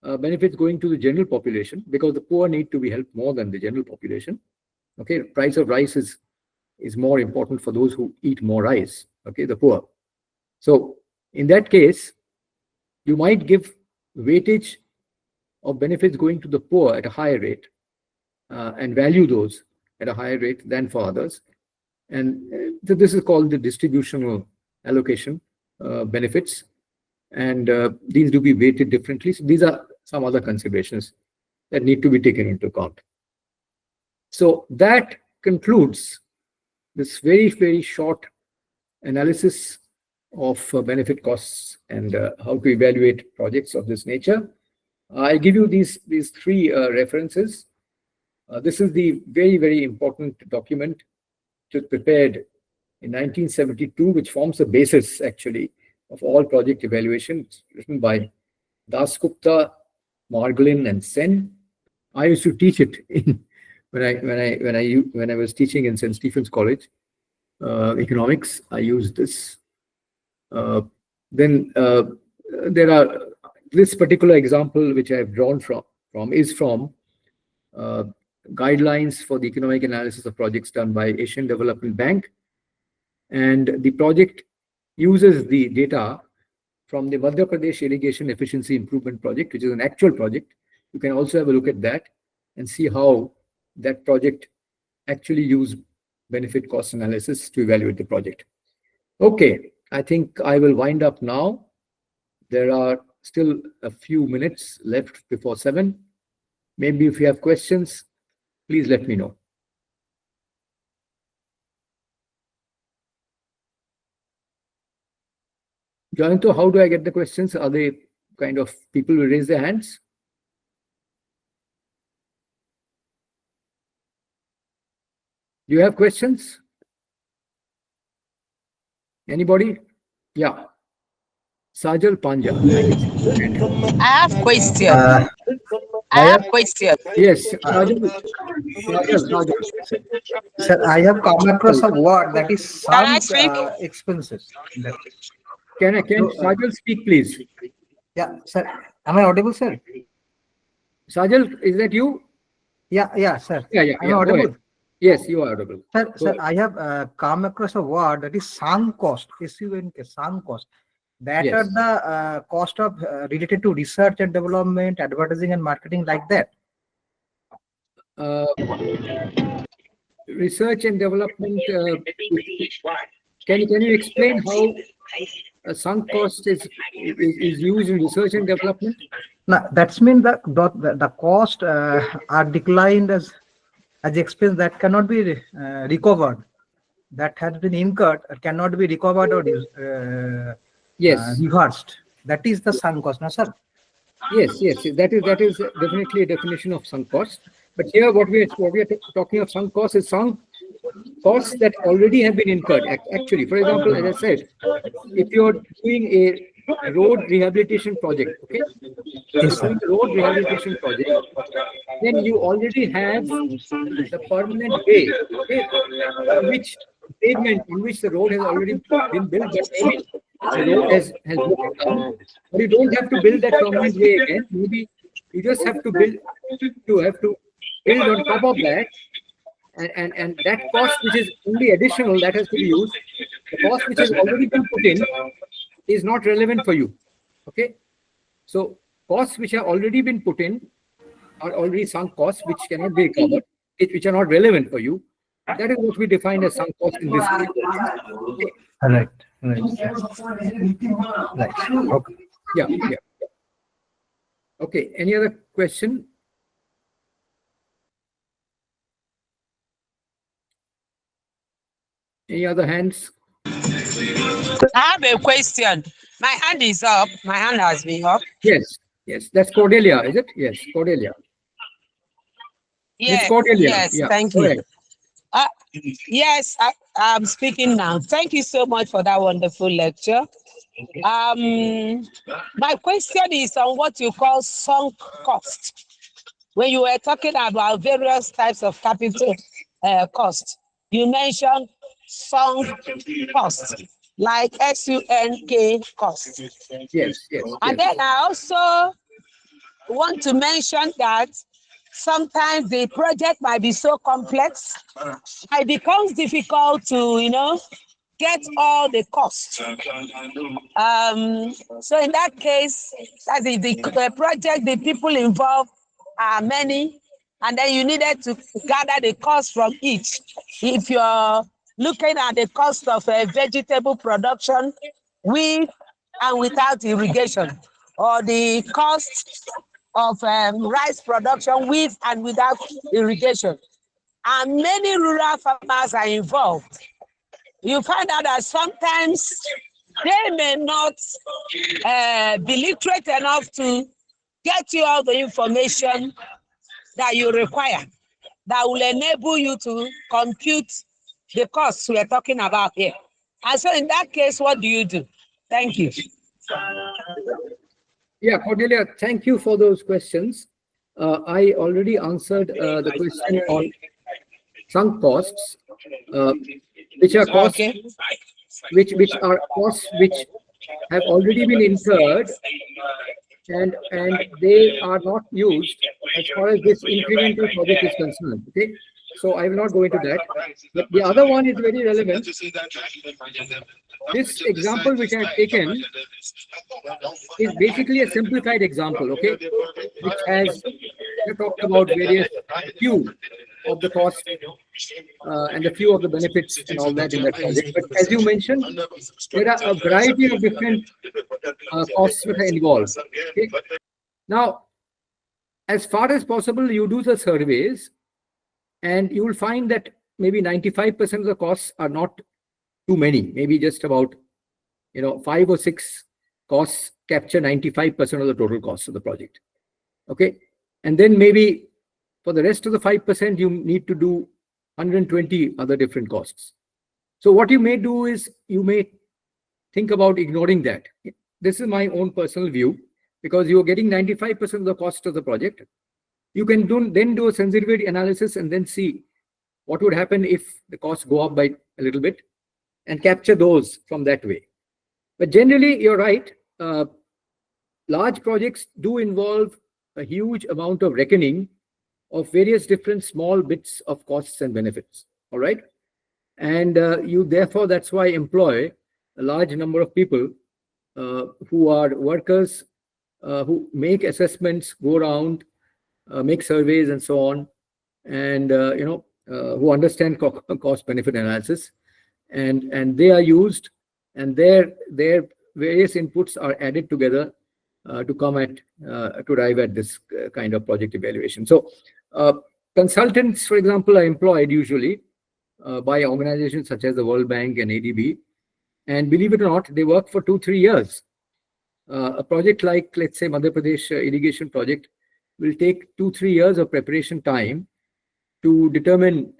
benefits going to the general population, because the poor need to be helped more than the general population, okay, the price of rice is more important for those who eat more rice, okay, the poor. So in that case, you might give weightage of benefits going to the poor at a higher rate and value those at a higher rate than for others. And this is called the distributional allocation benefits. And these do be weighted differently. So these are some other considerations that need to be taken into account. So that concludes this very, very short analysis of benefit costs and how to evaluate projects of this nature. I give you these three references. This is the very, very important document which was prepared in 1972, which forms the basis actually of all project evaluation. It's written by Dasgupta, Margolin, and Sen. I used to teach it when I was teaching in St. Stephen's College economics. I used this. Then there are this particular example which I have drawn from is from guidelines for the economic analysis of projects done by Asian Development Bank, and the project uses the data from the Madhya Pradesh Irrigation Efficiency Improvement Project, which is an actual project. You can also have a look at that and see how that project actually used benefit cost analysis to evaluate the project. Okay, I think I will wind up now. There are still a few minutes left before 7. Maybe if you have questions, please let me know. Joyanto, how do I get the questions? Are they kind of people will raise their hands? Do you have questions? Anybody? Yeah. Sajal Panja. I have question. I have question. Yes. Sajal. Sir, I have come across a word that is Can I sunk speak? expenses. Can Sajal speak, please? Yeah, sir. Am I audible, sir? Sajal, is that you? Yeah, sir. Yeah. Am I Go audible? ahead. Yes, you are audible. Sir, I have come across a word that is sunk cost. S-U-N-K, sunk cost. That Yes. are the cost of related to research and development, advertising and marketing, like that. Research and development. Can you explain how a sunk cost is used in research and development? Now, that's mean that the cost are declined as expense that cannot be recovered. That has been incurred cannot be recovered or Yes. reversed. That is the sunk cost, no, sir? Yes. That is definitely a definition of sunk cost. But here, what we are talking of sunk cost is sunk costs that already have been incurred. Actually, for example, as I said, if you're doing a road rehabilitation project, okay, Yes, sir. road rehabilitation project, then you already have the permanent way, okay, which pavement on which the road has already been built, but maybe the road has broken down. But you don't have to build that permanent way again. Maybe you just have to build. You have to build on top of that, and that cost which is only additional that has to be used. The cost which has already been put in is not relevant for you. Okay, so costs which have already been put in are already sunk costs which cannot be recovered, which are not relevant for you. That is what we define as sunk cost in this case. Okay. Right. Okay. Yeah. Okay. Any other question? Any other hands? I have a question. My hand is up. My hand has been up. Yes. That's Cordelia, is it? Yes, Cordelia. Yes. Miss Cordelia. Yes. Yeah. Thank Go you. ahead. Yes, I'm speaking now. Thank you so much for that wonderful lecture. My question is on what you call sunk cost. When you were talking about various types of capital cost, you mentioned sunk cost, like S-U-N-K cost. Yes. And then I also want to mention that sometimes the project might be so complex, it becomes difficult to, get all the costs. So in that case, that the project, the people involved are many, and then you needed to gather the cost from each. If you're looking at the cost of a vegetable production with and without irrigation, or the cost of rice production with and without irrigation. And many rural farmers are involved. You find out that sometimes they may not be literate enough to get you all the information that you require that will enable you to compute the costs we're talking about here. And so in that case, what do you do? Thank you. Yeah, Cordelia, thank you for those questions. I already answered the question on sunk costs, which are costs Okay. which are costs which have already been incurred and they are not used as far as this incremental project is concerned. Okay, so I will not go into that. But the other one is very relevant. This example which I have taken is basically a simplified example, okay, which has talked about various few of the costs and a few of the benefits and all that in that project. But as you mentioned, there are a variety of different costs that are involved. Okay? Now, as far as possible, you do the surveys and you will find that maybe 95% of the costs are not too many, maybe just about, 5 or 6 costs capture 95% of the total cost of the project. Okay. And then maybe for the rest of the 5%, you need to do 120 other different costs. So what you may do is you may think about ignoring that. This is my own personal view, because you're getting 95% of the cost of the project. You can then do a sensitivity analysis and then see what would happen if the costs go up by a little bit and capture those from that way. But generally, you're right. Large projects do involve a huge amount of reckoning of various different small bits of costs and benefits. All right. And you therefore, that's why employ a large number of people who are workers who make assessments, go around, make surveys and so on, and who understand cost benefit analysis, and they are used, and their various inputs are added together to come at to arrive at this kind of project evaluation. So consultants, for example, are employed usually by organizations such as the World Bank and ADB, and believe it or not, they work for 2-3 years. A project like, let's say, Madhya Pradesh irrigation project will take 2-3 years of preparation time to determine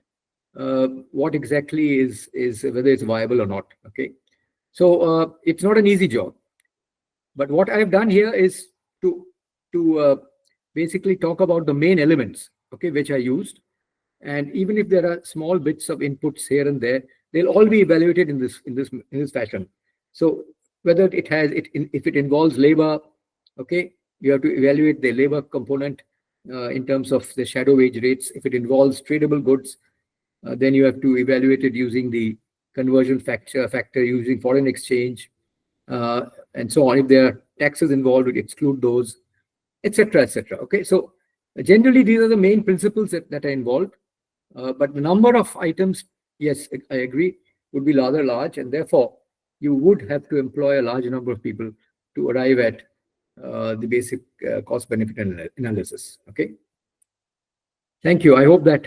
what exactly is whether it's viable or not. Okay, so it's not an easy job. But what I've done here is to basically talk about the main elements, okay, which are used, and even if there are small bits of inputs here and there, they'll all be evaluated in this fashion. So whether if it involves labor, okay, you have to evaluate the labor component in terms of the shadow wage rates. If it involves tradable goods, then you have to evaluate it using the conversion factor using foreign exchange, and so on. If there are taxes involved, we exclude those, etc., etc. Okay, so generally these are the main principles that are involved, but the number of items, yes, I agree, would be rather large, and therefore you would have to employ a large number of people to arrive at the basic cost benefit analysis. Okay, thank you. I hope that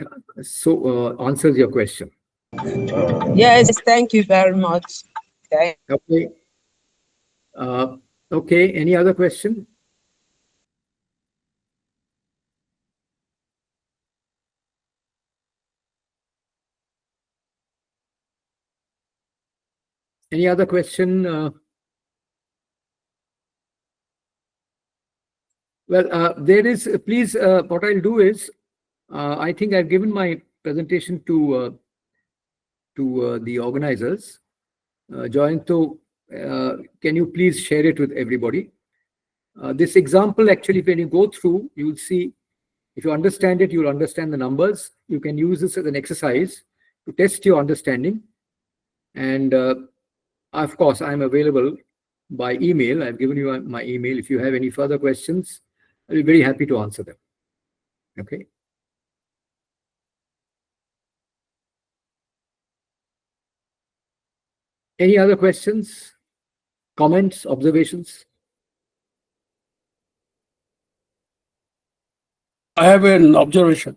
answers your question. Yes, thank you very much. Okay. Okay, any other question? Any other question? Well, there is, please, what I'll do is, I think I've given my presentation to the organizers. Jayanto, can you please share it with everybody? This example, actually, when you go through, you'll see, if you understand it, you'll understand the numbers. You can use this as an exercise to test your understanding. And of course, I'm available by email. I've given you my email. If you have any further questions, I'll be very happy to answer them. Okay. Any other questions, comments, observations? I have an observation.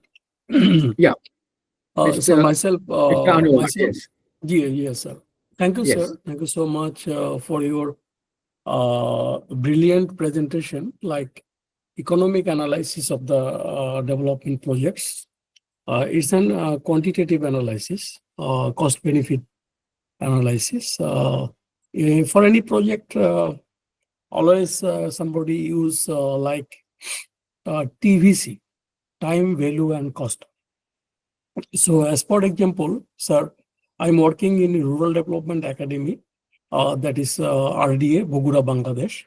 Yeah. So Mr. myself, Mr. Anwar, myself, yes. yes, sir. Thank you, Yes. sir. Thank you so much for your brilliant presentation, like economic analysis of the development projects. It's an quantitative analysis, cost benefit analysis. For any project, always somebody use like TVC, time, value, and cost. So as for example, sir, I'm working in Rural Development Academy, that is RDA, Bogura, Bangladesh.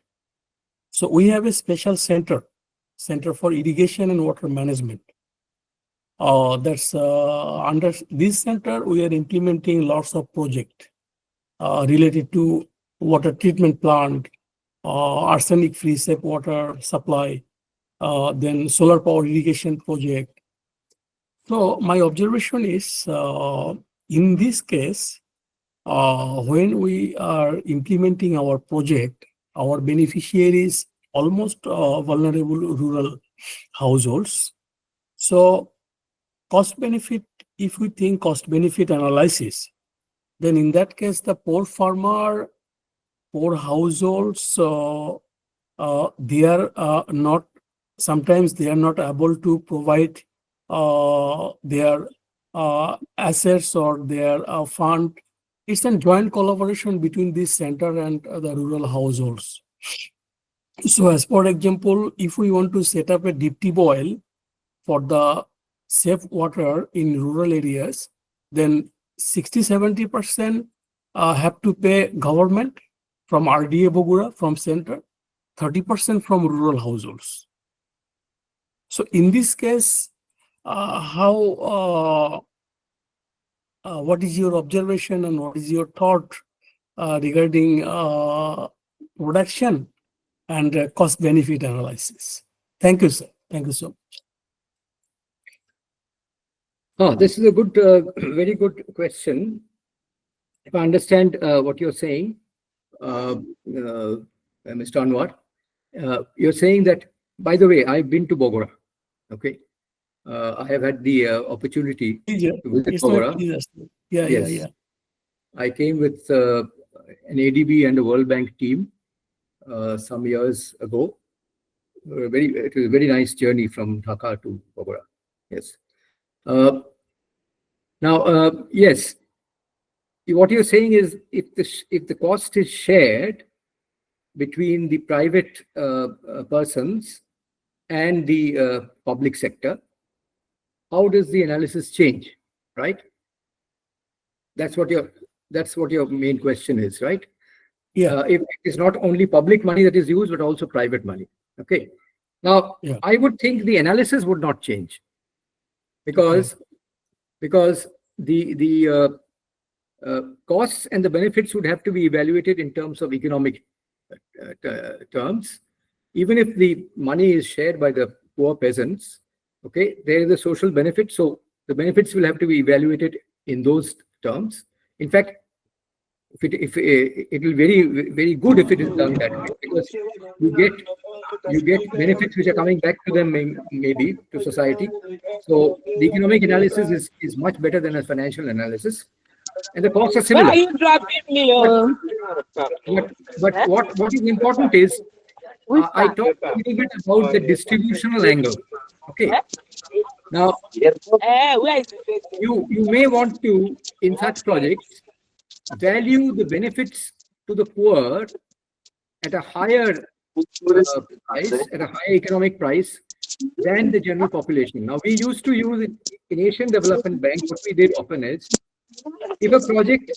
So we have a special center for irrigation and water management. That's under this center, we are implementing lots of projects related to water treatment plant, arsenic-free safe water supply, then solar power irrigation project. So my observation is, in this case, when we are implementing our project, our beneficiaries almost vulnerable rural households. So cost benefit, if we think cost benefit analysis, then in that case, the poor farmer, poor households, they are not, sometimes they are not able to provide their assets or their fund. It's a joint collaboration between this center and the rural households. So as for example, if we want to set up a deep well for the safe water in rural areas, then 60-70% have to pay government from RDA Bogura, from center, 30% from rural households. So in this case, what is your observation and what is your thought regarding production and cost benefit analysis? Thank you, sir. Thank you so much. This is a good, very good question. If I understand what you're saying, Mr. Anwar, you're saying that, by the way, I've been to Bogora. Okay. I have had the opportunity to visit Bogora. Yeah. I came with an ADB and a World Bank team some years ago. It was a very nice journey from Dhaka to Bogora. Yes. Now, yes, what you're saying is if the cost is shared between the private persons and the public sector, how does the analysis change, right? That's what your main question is, right? Yeah. If it is not only public money that is used, but also private money. Okay. Now, Yeah. I would think the analysis would not change because the costs and the benefits would have to be evaluated in terms of economic terms. Even if the money is shared by the poor peasants, okay, there is a social benefit, so the benefits will have to be evaluated in those terms. In fact, it will be very good if it is done that way, because you get benefits which are coming back to them, maybe to society. So the economic analysis is much better than a financial analysis, and the costs are Why similar. are you dropping me? But what is important is I talked a little bit about the distributional angle. Okay. Now, Where is the you may want to, in such projects, value the benefits to the poor at a higher price, at a higher economic price than the general population. Now, we used to use it in Asian Development Bank. What we did often is, if a project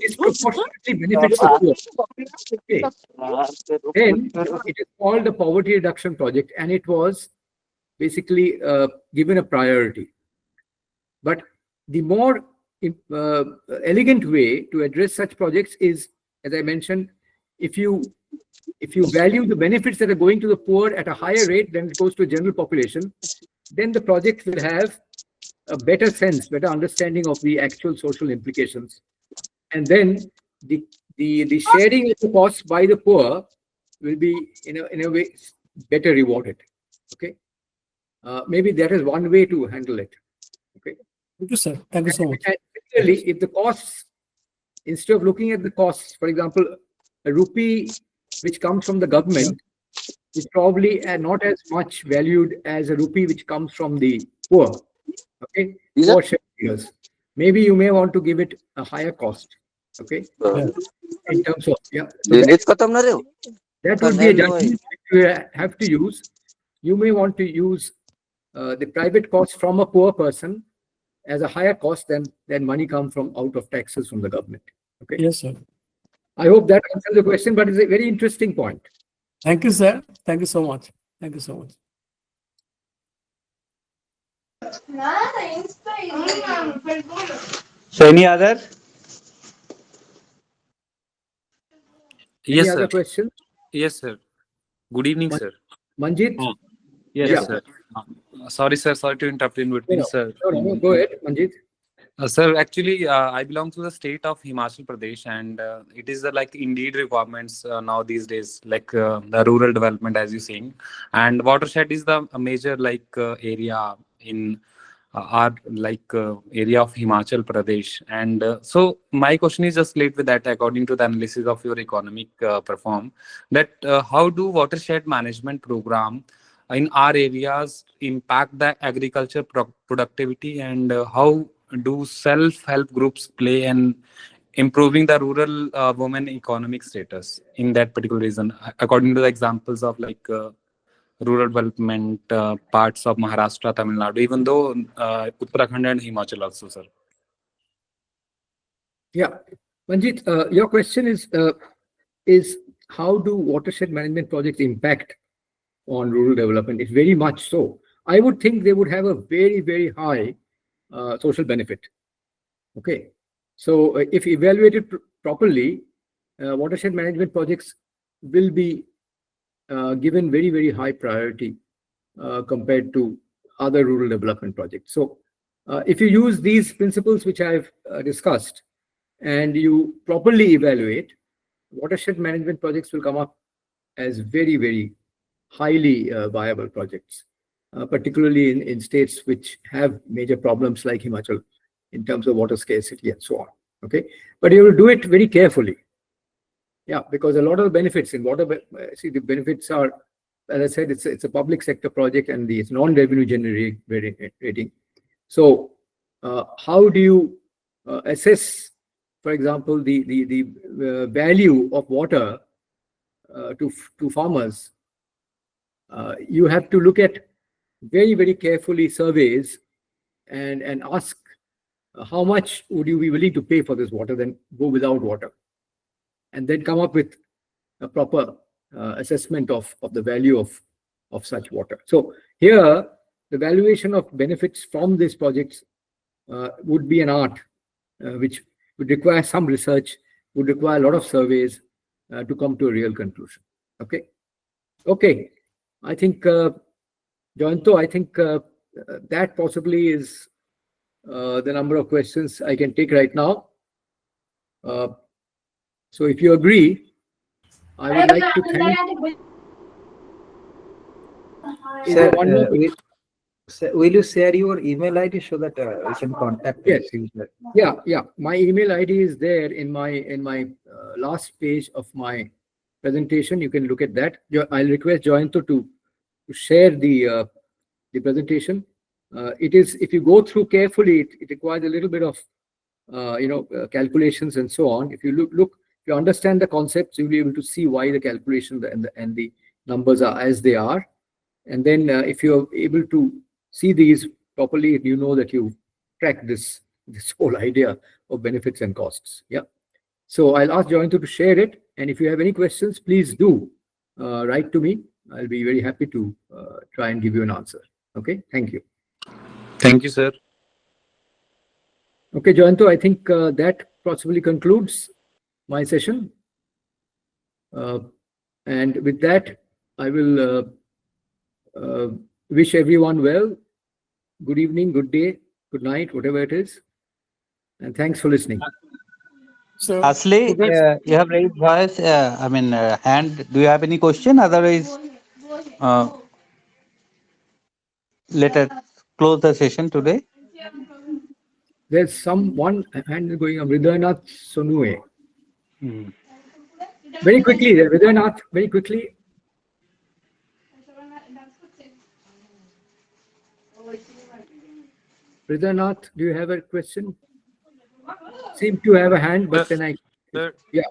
disproportionately benefits the poor, okay, then it is called a poverty reduction project, and it was basically given a priority. But the more elegant way to address such projects is, as I mentioned, if you value the benefits that are going to the poor at a higher rate than it goes to the general population, then the project will have a better sense, better understanding of the actual social implications. And then the sharing of the costs by the poor will be in a way better rewarded. Okay. Maybe that is one way to handle it. Okay. Thank you, sir. Thank you so much. And similarly, if the costs, instead of looking at the costs, for example, a rupee which comes from the government is probably not as much valued as a rupee which comes from the poor. Okay, poor shareholders. Maybe you may want to give it a higher cost. Okay, Yeah. in terms of that would be a judgment you have to use. You may want to use the private cost from a poor person as a higher cost than money come from out of taxes from the government. Okay. Yes, sir. I hope that answers the question, but it's a very interesting point. Thank you, sir. Thank you so much. Thank you so much. So any other? Any Yes, other sir. questions? Yes, sir. Good evening, sir. Manjit? Yes, Yeah. Sir. Sorry, sir. Sorry to interrupt in between, No, sir. no, go ahead, Manjit. Sir, actually, I belong to the state of Himachal Pradesh, and it is the like indeed requirements now these days, like the rural development, as you're saying, and watershed is the major like area in our like area of Himachal Pradesh, and so my question is just related with that. According to the analysis of your economic perform, that how do watershed management program in our areas impact the agriculture productivity, and how do self-help groups play in improving the rural women economic status in that particular region, according to the examples of like rural development parts of Maharashtra, Tamil Nadu, even though Uttarakhand and Himachal also, sir. Yeah, Manjit, your question is how do watershed management projects impact on rural development? It's very much so. I would think they would have a very, very high social benefit. Okay, so if evaluated properly, watershed management projects will be given very, very high priority compared to other rural development projects. So if you use these principles which I've discussed and you properly evaluate, watershed management projects will come up as very, very highly viable projects, particularly in states which have major problems like Himachal in terms of water scarcity and so on. Okay, but you will do it very carefully. Yeah, because a lot of the benefits in water, see, the benefits are, as I said, it's a public sector project and it's non-revenue generating. So how do you assess, for example, the value of water to farmers? You have to look at very, very carefully surveys and ask how much would you be willing to pay for this water, then go without water, and then come up with a proper assessment of the value of such water. So here, the valuation of benefits from these projects would be an art, which would require some research, would require a lot of surveys to come to a real conclusion. Okay. Okay. I think, Jayanto, I think that possibly is the number of questions I can take right now. So if you agree, I would like to thank. Is there one more? Will you share your email ID so that we can contact Yes. you? Yeah. My email ID is there in my last page of my presentation. You can look at that. I'll request Jayanto to share the presentation. It is, if you go through carefully, it requires a little bit of calculations and so on. If you look, if you understand the concepts, you'll be able to see why the calculations and the numbers are as they are. And then if you're able to see these properly, you know that you track this whole idea of benefits and costs. Yeah. So I'll ask Jayanto to share it. And if you have any questions, please do write to me. I'll be very happy to try and give you an answer. Okay. Thank you. Thank you, sir. Okay, Jayanto, I think that possibly concludes my session. And with that, I will wish everyone well. Good evening, good day, good night, whatever it is. And thanks for listening. So, Ashley, you have raised voice, hand. Do you have any question? Otherwise, let us close the session today. There's one hand going on, Hridainath Sonue. Hmm. Very quickly, Hridainath, very quickly. Hridainath, do you have a question? Seem to have a hand, but then I, Sir, yeah.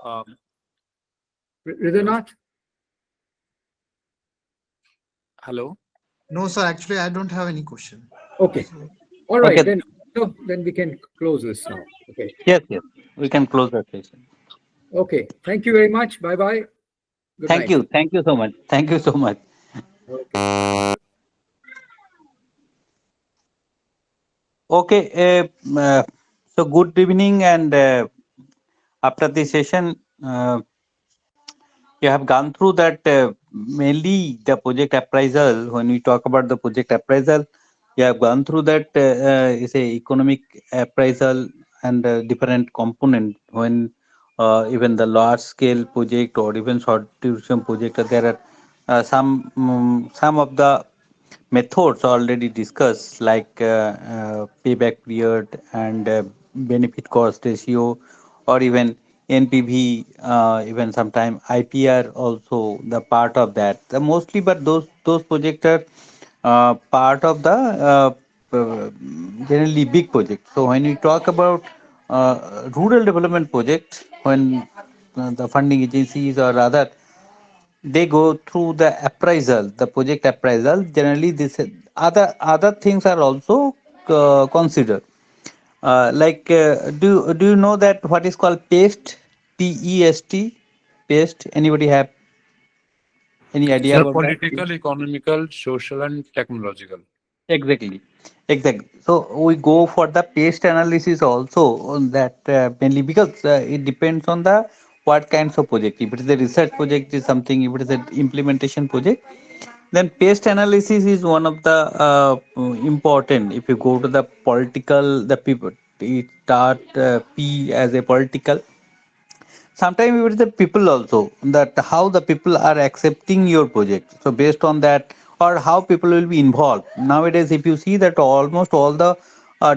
Hridainath? hello. No, sir. Actually, I don't have any question. Okay. All right, Okay. then. So then we can close this now. Okay. Yes, yes, we can close the session. Okay. Thank you very much. Bye bye. Good Thank night. you. Thank you so much. Thank you so much. Okay. So good evening, and after the session, you have gone through that mainly the project appraisal. When we talk about the project appraisal, you have gone through that is a economic appraisal and different component. When even the large scale project or even short duration project, there are some of the methods already discussed, like payback period and benefit cost ratio, or even NPV, even sometime IPR also the part of that. The mostly, but those projects are part of the generally big project. So when we talk about rural development project, when the funding agencies or other, they go through the appraisal, the project appraisal. Generally, this other things are also considered. Do you know that what is called PEST? PEST, PEST. Anybody have any idea Sir, about that? political, economical, social, and technological. Exactly, exactly. So we go for the paste analysis also on that mainly because it depends on the what kinds of project. If it is a research project, is something. If it is an implementation project, then paste analysis is one of the important. If you go to the political, the people it start P as a political. Sometimes it is the people also, that how the people are accepting your project, so based on that, or how people will be involved. Nowadays if you see that almost all the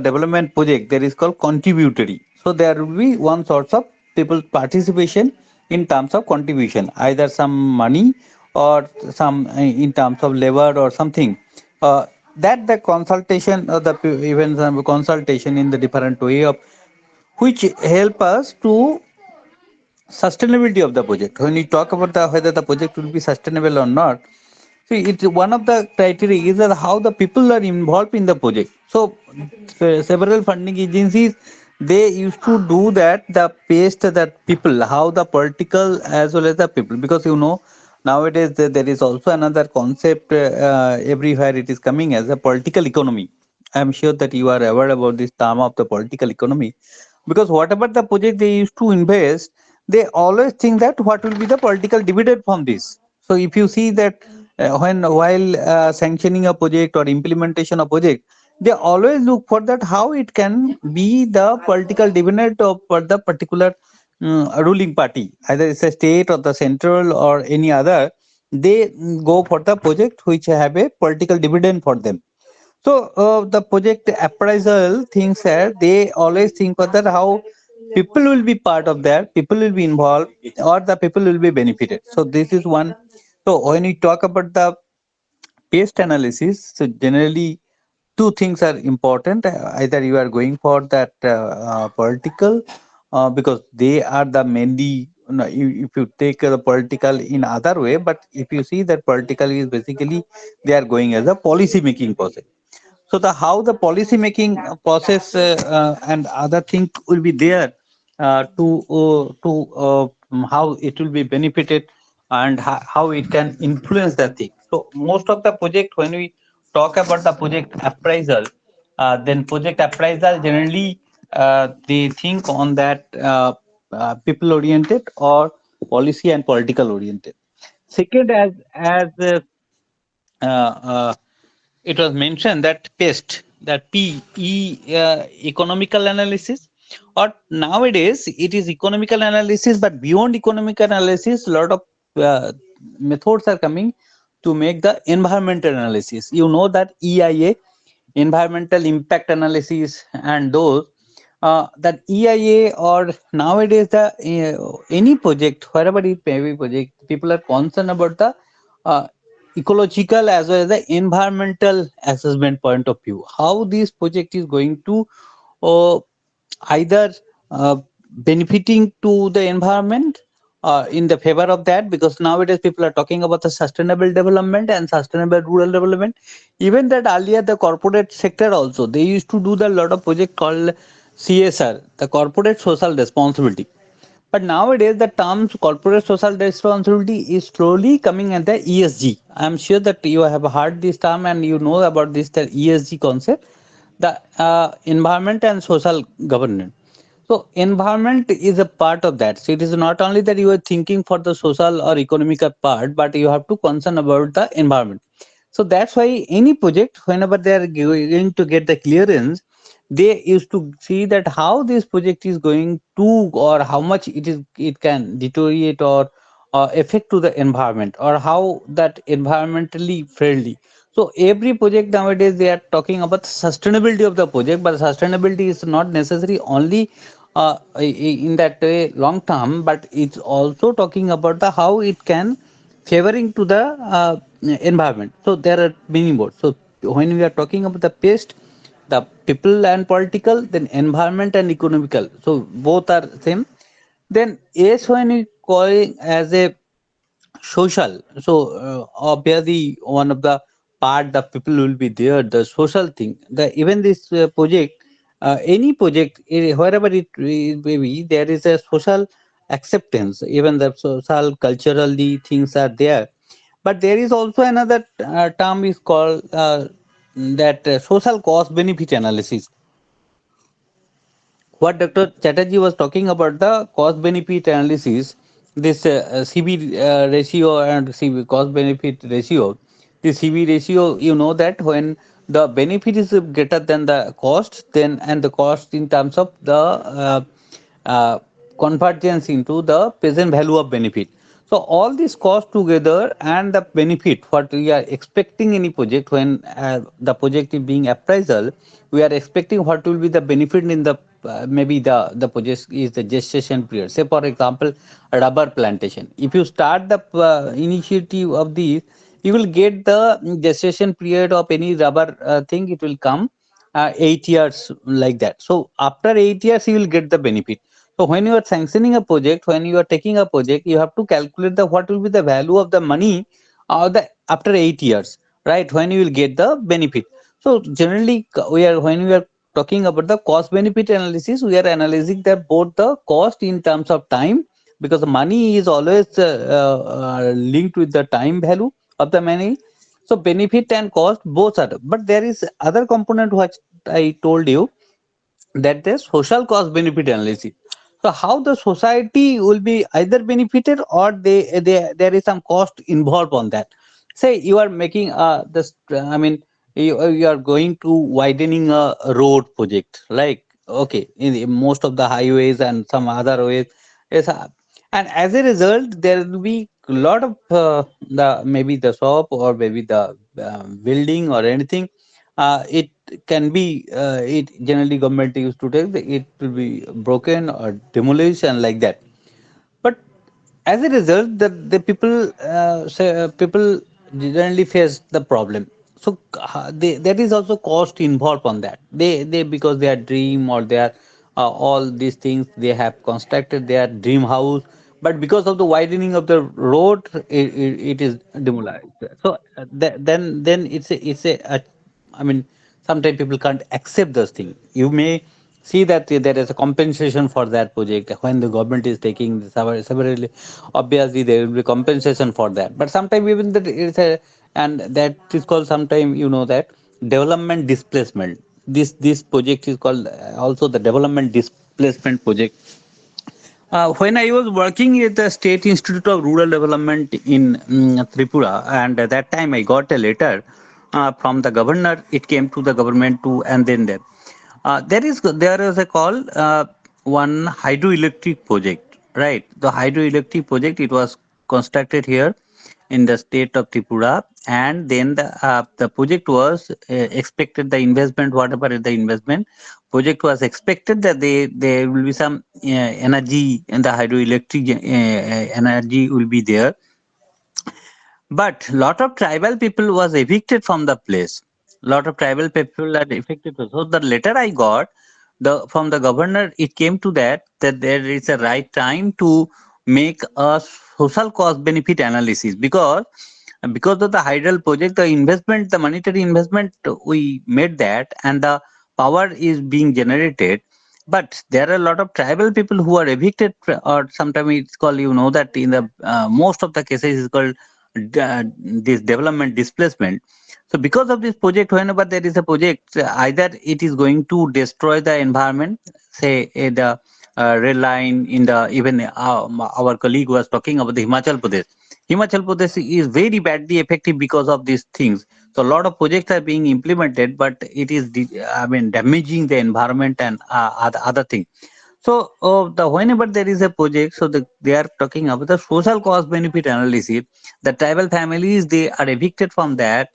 development project there is called contributory, so there will be one sorts of people participation in terms of contribution, either some money or some in terms of labor or something, that the consultation or the even some consultation in the different way of which help us to sustainability of the project. When we talk about the whether the project will be sustainable or not, see, it's one of the criteria is that how the people are involved in the project. So several funding agencies, they used to do that, the paste that people, how the political as well as the people, because nowadays there is also another concept everywhere it is coming as a political economy. I am sure that you are aware about this term of the political economy, because whatever the project they used to invest, they always think that what will be the political dividend from this. So if you see that when while sanctioning a project or implementation of project, they always look for that how it can be the political dividend of for the particular ruling party, either it's a state or the central or any other. They go for the project which have a political dividend for them. So the project appraisal things that they always think of that how people will be part of that, people will be involved, or the people will be benefited. So this is one. So when we talk about the paste analysis, so generally two things are important. Either you are going for that political, because they are the mainly. If you take the political in other way, but if you see that political is basically they are going as a policy making process. So the how the policy making process and other things will be there to how it will be benefited and how it can influence the thing. So most of the project, when we talk about the project appraisal, then project appraisal generally they think on that people oriented or policy and political oriented. Second, as it was mentioned that PEST, that economical analysis, or nowadays it is economical analysis, but beyond economic analysis, a lot of methods are coming to make the environmental analysis. You know that EIA, environmental impact analysis, and those that EIA or nowadays the any project, wherever it may be project, people are concerned about the uh, ecological as well as the environmental assessment point of view. How this project is going to uh, either benefiting to the environment in the favor of that, because nowadays people are talking about the sustainable development and sustainable rural development. Even that earlier the corporate sector also, they used to do the lot of project called CSR, the corporate social responsibility. But nowadays the term corporate social responsibility is slowly coming at the ESG. I am sure that you have heard this term and you know about this, the ESG concept, the environment and social governance. So environment is a part of that. So it is not only that you are thinking for the social or economical part, but you have to concern about the environment. So that's why any project, whenever they are going to get the clearance, they used to see that how this project is going to, or how much it can deteriorate or affect to the environment, or how that environmentally friendly. So every project nowadays they are talking about sustainability of the project, but sustainability is not necessary only in that way long term, but it's also talking about the how it can favoring to the environment. So there are many more. So when we are talking about the pest, the people and political, then environment and economical. So both are same. Then yes, when we call it as a social, so obviously one of the part the people will be there, the social thing, the even this project, any project, wherever it may be, there is a social acceptance, even the social culturally things are there. But there is also another term is called that social cost benefit analysis. What Dr. Chatterjee was talking about, the cost benefit analysis, this CB ratio and CB cost benefit ratio. The CB ratio, you know that when the benefit is greater than the cost, then and the cost in terms of the uh, convergence into the present value of benefit. So all these costs together and the benefit, what we are expecting any project when the project is being appraisal, we are expecting what will be the benefit in the maybe the project is the gestation period. Say for example, a rubber plantation. If you start the initiative of these, you will get the gestation period of any rubber thing. It will come 8 years like that. So after 8 years, you will get the benefit. So when you are sanctioning a project, when you are taking a project, you have to calculate the what will be the value of the money the after 8 years, right? When you will get the benefit. So generally, when we are talking about the cost benefit analysis, we are analyzing that both the cost in terms of time, because the money is always linked with the time value of the money. So benefit and cost both are, but there is other component which I told you, that the social cost benefit analysis. So how the society will be either benefited or there is some cost involved on that. Say you are making this, I mean, you are going to widening a road project, like okay, most of the highways and some other ways, yes, and as a result, there will be a lot of the maybe the shop or maybe the building or anything. It can be it generally government used to take it will be broken or demolished and like that. But as a result, the people people generally face the problem. So there is also cost involved on that. They because they are dream or they are all these things they have constructed their dream house, but because of the widening of the road, it is demolished. So then it's a I mean, sometimes people can't accept those things. You may see that there is a compensation for that project when the government is taking severally. Obviously, there will be compensation for that. But sometimes even that is a, and that is called sometimes you know that development displacement. This project is called also the development displacement project. When I was working at the State Institute of Rural Development in Tripura, and at that time I got a letter from the governor. It came to the government too, and then there. There is a call one hydroelectric project, right? The hydroelectric project, it was constructed here in the state of Tripura, and then the project was expected, the investment, whatever is the investment, project was expected that there will be some energy, and the hydroelectric energy will be there. But lot of tribal people was evicted from the place. Lot of tribal people are evicted. So the letter I got from the governor, it came to that there is a right time to make a social cost benefit analysis, because of the hydel project, the investment, the monetary investment, we made that, and the power is being generated. But there are a lot of tribal people who are evicted, or sometimes it's called, that in the most of the cases is called this development displacement. So because of this project, whenever there is a project, either it is going to destroy the environment, say the rail line in the, even our colleague was talking about the Himachal Pradesh. Himachal Pradesh is very badly affected because of these things. So a lot of projects are being implemented, but it is, damaging the environment and other things. So whenever there is a project, so they are talking about the social cost benefit analysis. The tribal families, they are evicted from that,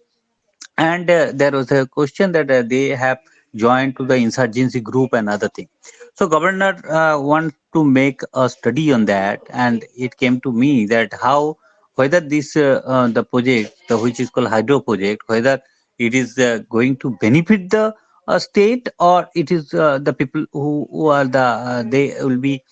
and there was a question that they have joined to the insurgency group and other thing. So governor want to make a study on that, and it came to me that how, whether this the project, which is called hydro project, whether it is going to benefit the state, or it is the people who are the they will be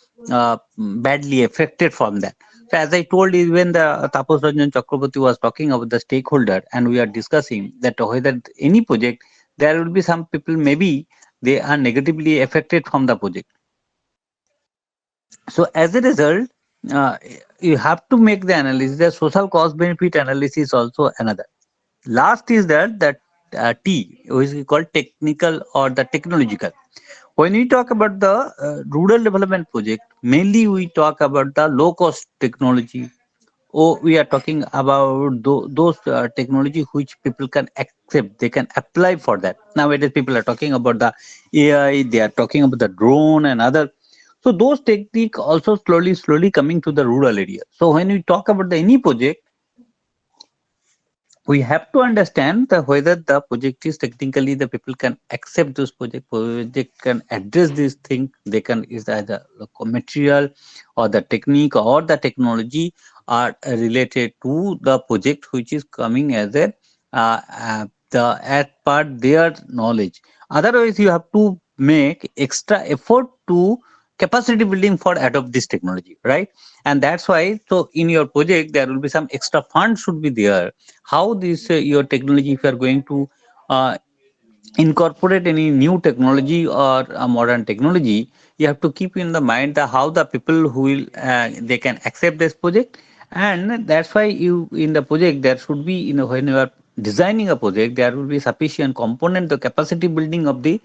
badly affected from that. So as I told, even the Tapas Ranjan Chakraborty was talking about the stakeholder, and we are discussing that whether any project, there will be some people, maybe they are negatively affected from the project. So as a result, uh, you have to make the analysis. The social cost benefit analysis also another. Last is that T, which is called technical or the technological. When we talk about the rural development project, mainly we talk about the low cost technology. Oh, we are talking about those technology which people can accept, they can apply for that. Nowadays, people are talking about the AI, they are talking about the drone and other. So those technique also slowly coming to the rural area. So when we talk about the any project, we have to understand that whether the project is technically, the people can accept this project can address this thing, they can, is either the material or the technique or the technology are related to the project which is coming as a as per their knowledge. Otherwise, you have to make extra effort to capacity building for adopt this technology, right? And that's why, so in your project there will be some extra fund should be there. How this your technology, if you are going to uh, incorporate any new technology or a modern technology, you have to keep in the mind that how the people who will they can accept this project. And that's why you, in the project, there should be, when you are designing a project, there will be sufficient component, the capacity building of the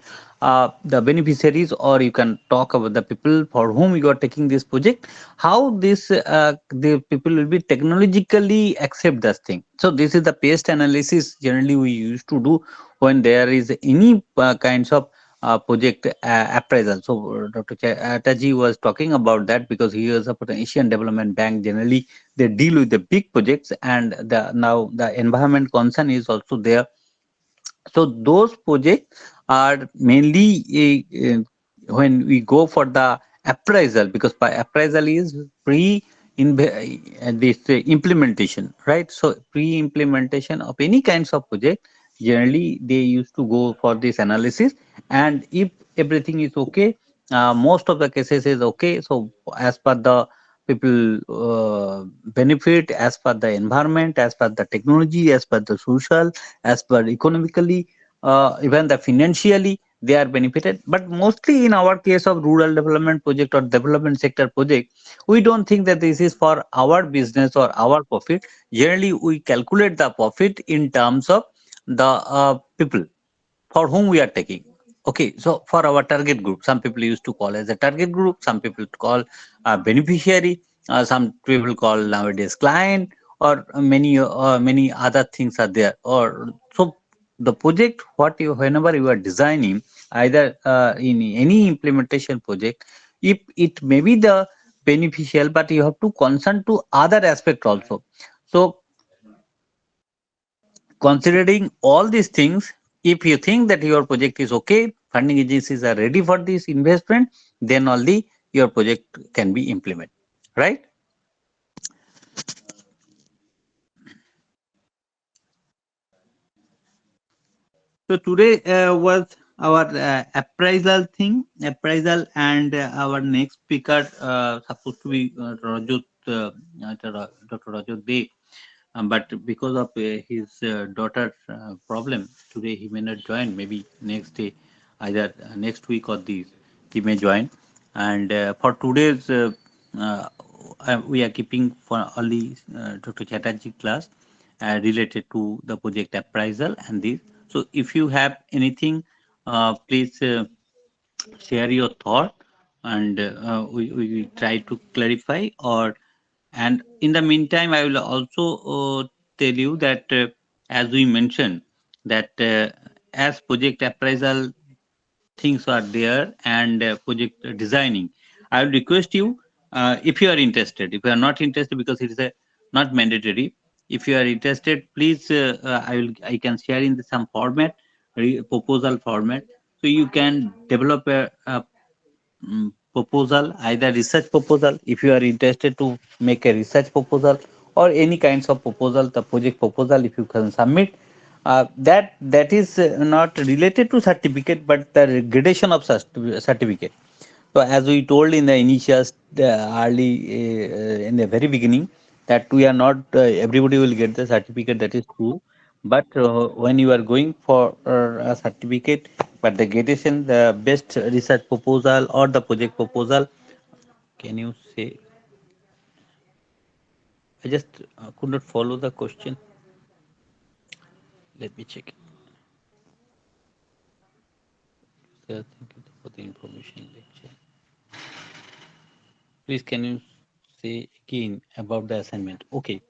beneficiaries, or you can talk about the people for whom you are taking this project, how this the people will be technologically accept this thing. So this is the paste analysis generally we used to do when there is any kinds of project appraisal. So Dr. Chatterjee was talking about that, because he is a Asian Development Bank. Generally, they deal with the big projects, and now the environment concern is also there. So those projects are mainly when we go for the appraisal, because by appraisal is pre in this implementation, right? So pre-implementation of any kinds of project, generally they used to go for this analysis, and if everything is okay, most of the cases is okay. So as per the people benefit, as per the environment, as per the technology, as per the social, as per economically, even the financially, they are benefited. But mostly in our case of rural development project or development sector project, we don't think that this is for our business or our profit. Generally, we calculate the profit in terms of the people for whom we are taking. Okay, so for our target group, some people used to call as a target group, some people call beneficiary, some people call nowadays client, or many other things are there. Or so the project, what you, whenever you are designing, either in any implementation project, if it may be the beneficial, but you have to concern to other aspect also. So Considering all these things, if you think that your project is okay, funding agencies are ready for this investment, then only your project can be implemented, right? So today was our appraisal, and our next speaker supposed to be Dr. Rajat Dey. But because of his daughter's problem, today he may not join. Maybe next day, either next week or this, he may join. And for today's, we are keeping for only Dr. Chatterjee class related to the project appraisal and this. So if you have anything, please share your thought, and we try to clarify. Or and in the meantime, I will also tell you that as we mentioned that as project appraisal things are there, and project designing, I will request you, if you are interested. If you are not interested, because it is not mandatory, if you are interested, please I can share in some format, proposal format, so you can develop a proposal, either research proposal, if you are interested to make a research proposal, or any kinds of proposal, the project proposal, if you can submit. That is not related to certificate, but the gradation of certificate. So as we told in the initial early in the very beginning, that we are not everybody will get the certificate, that is true. But when you are going for a certificate, but the gradation, the best research proposal or the project proposal, can you say? I just could not follow the question. Let me check it. Thank you for the information lecture. Please, can you say again about the assignment? Okay.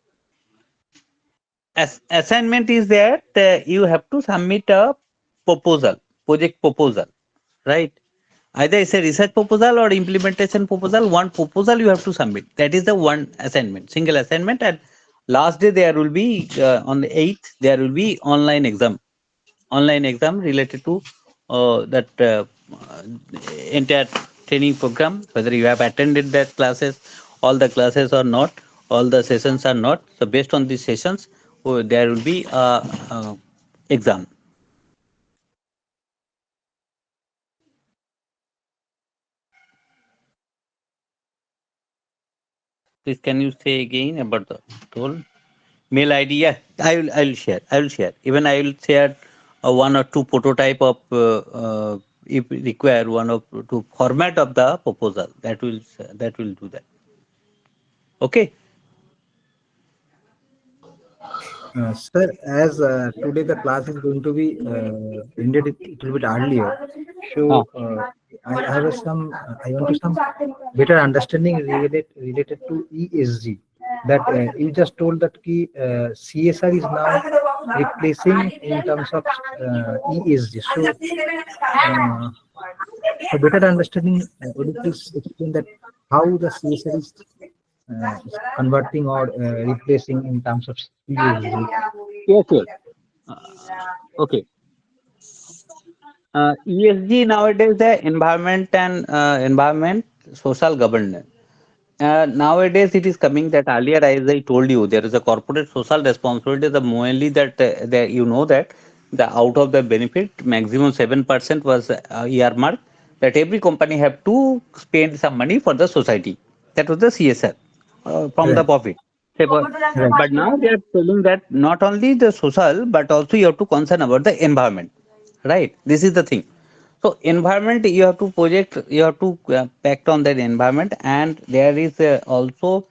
As assignment is that you have to submit a proposal, project proposal, right? Either it's a research proposal or implementation proposal. One proposal you have to submit. That is the one assignment, single assignment. And last day there will be on the 8th there will be online exam related to that entire training program, whether you have attended that classes, all the classes or not, all the sessions are not. So based on these sessions, there will be a exam. Please, can you say again about the tool? Mail ID? Yeah, I will share. Even I will share one or two prototype of if required, one or two format of the proposal. That will do that. Okay. Sir, as today the class is going to be ended a little bit earlier, so I have some. I want to some better understanding related to ESG. That you just told that CSR is now replacing in terms of ESG. So better understanding, would you please explain that how the CSR is converting or replacing in terms of ESG? Yes, sure. Okay. ESG nowadays, the environment and environment, social governance. Nowadays, it is coming that earlier, as I told you, there is a corporate social responsibility. The mainly that you know that the out of the benefit, maximum 7% was earmarked, that every company have to spend some money for the society. That was the CSR from the Right. profit. Say Right. but now they are telling that not only the social, but also you have to concern about the environment. Right? This is the thing. So environment, you have to project, you have to pact on that environment, and there is also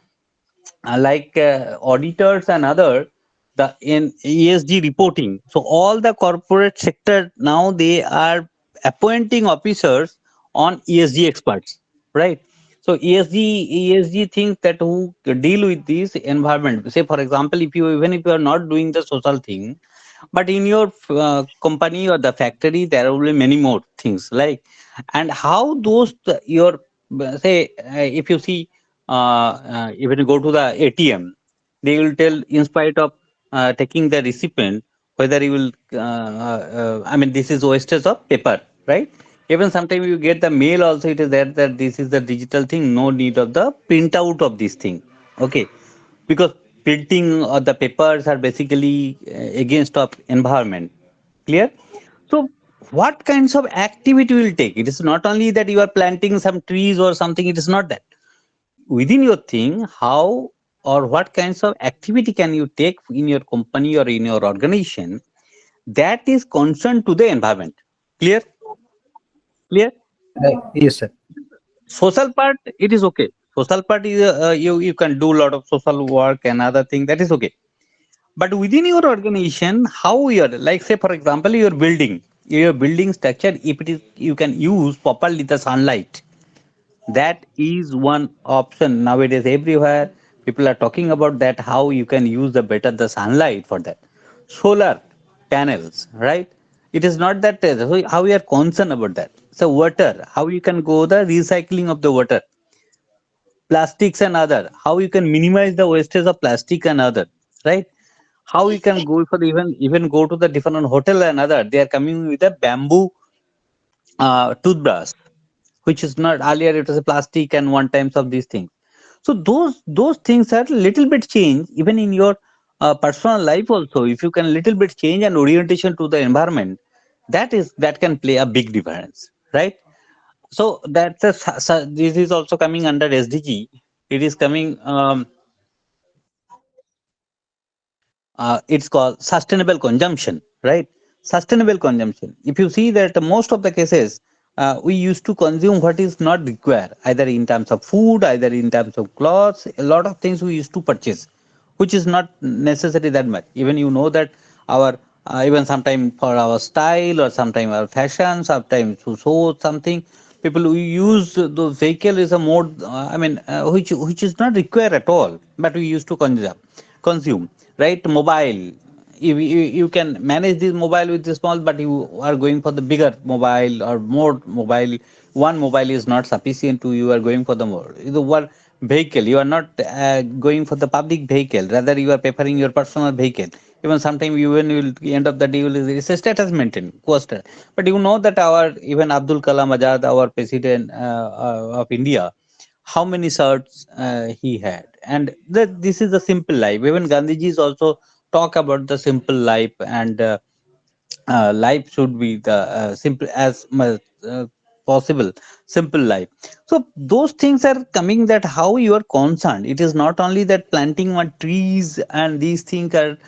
like auditors and other the in ESG reporting. So all the corporate sector now they are appointing officers on ESG experts, right? So ESG things that who deal with this environment. Say for example, if you even if you are not doing the social thing, but in your company or the factory there will be many more things like, and how those your say if you see if you go to the ATM, they will tell in spite of taking the recipient, whether you will, I mean, this is wastage of paper, right? Even sometimes you get the mail also, it is there that this is the digital thing, no need of the printout of this thing. Okay, because printing or the papers are basically against of environment. Clear? So what kinds of activity will take? It is not only that you are planting some trees or something, it is not that. Within your thing, how or what kinds of activity can you take in your company or in your organization that is concerned to the environment? Clear? Clear? Right. Yes, sir. Social part, it is okay. Social part is you can do a lot of social work and other thing, that is okay. But within your organization, how you are, like say for example, your building structure, if it is you can use properly the sunlight, that is one option nowadays everywhere. People are talking about that, how you can use the better the sunlight for that. Solar panels, right? It is not that so how we are concerned about that. So water, how you can go the recycling of the water, plastics and other, how you can minimize the wastage of plastic and other, right? How you can go for the even go to the different hotel and other, they are coming with a bamboo toothbrush, which is not earlier it was a plastic and one times of these things. So those things are little bit change even in your personal life also. If you can little bit change and orientation to the environment, that can play a big difference, right? So this is also coming under SDG. It is coming. It's called sustainable consumption, right? Sustainable consumption. If you see that most of the cases, we used to consume what is not required, either in terms of food, either in terms of clothes. A lot of things we used to purchase, which is not necessary that much. Even you know that our even sometime for our style or sometime our fashion, sometimes to show something, people who use those vehicle is a mode. I mean, which is not required at all, but we used to consume, right? Mobile, you can manage this mobile with the small, but you are going for the bigger mobile or more mobile. One mobile is not sufficient to you are going for the more the one vehicle. You are not going for the public vehicle, rather you are preferring your personal vehicle. Even sometimes you when you will end of the day it's a status maintain cost. But you know that our even Abdul Kalam Azad, our president of India, how many shirts he had, and this is a simple life. Even Gandhiji is also talk about the simple life, and life should be the simple as much possible, simple life. So those things are coming, that how you are concerned. It is not only that planting one trees and these things are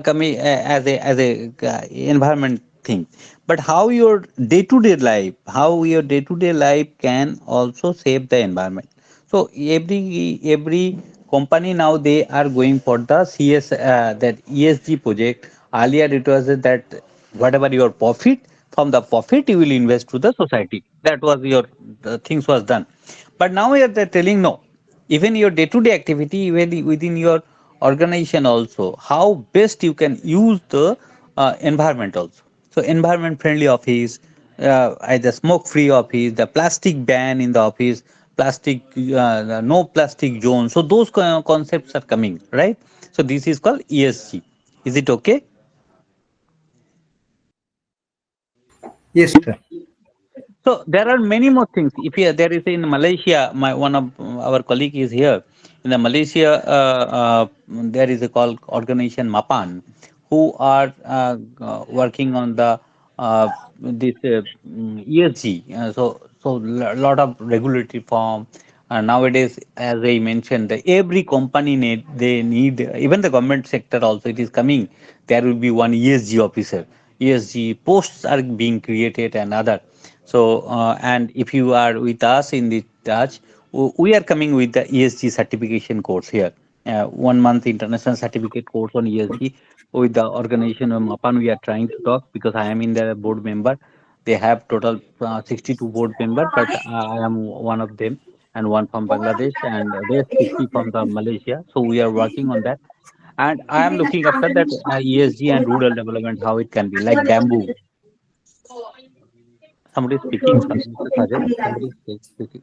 coming as a environment thing, but how your day to day life, how your day to day life can also save the environment. So every company now they are going for the that ESG project. Earlier it was that whatever your profit, from the profit you will invest to the society. That was your the things was done. But now we are telling no. Even your day-to-day activity, even within your organization also, how best you can use the environment also. So environment friendly office, either smoke free office, the plastic ban in the office, plastic no plastic zone. So those concepts are coming, right? So this is called ESG. Is it okay? Yes, sir. So there are many more things. If there is in Malaysia, my one of our colleague is here. In the Malaysia, there is a called organization MAPAN, who are working on the this ESG. So lot of regulatory form. Nowadays, as I mentioned, every company they need, even the government sector also. It is coming. There will be one ESG officer. ESG posts are being created and other. So, and if you are with us in the touch, we are coming with the ESG certification course here. 1 month international certificate course on ESG with the organization of MAPAN. We are trying to talk because I am in the board member. They have total 62 board member, but I am one of them, and one from Bangladesh and rest 50 from the Malaysia. So we are working on that. And I am looking after that ESG and rural development, how it can be like bamboo. Somebody is speaking, Mr. Sajid. Somebody is speaking.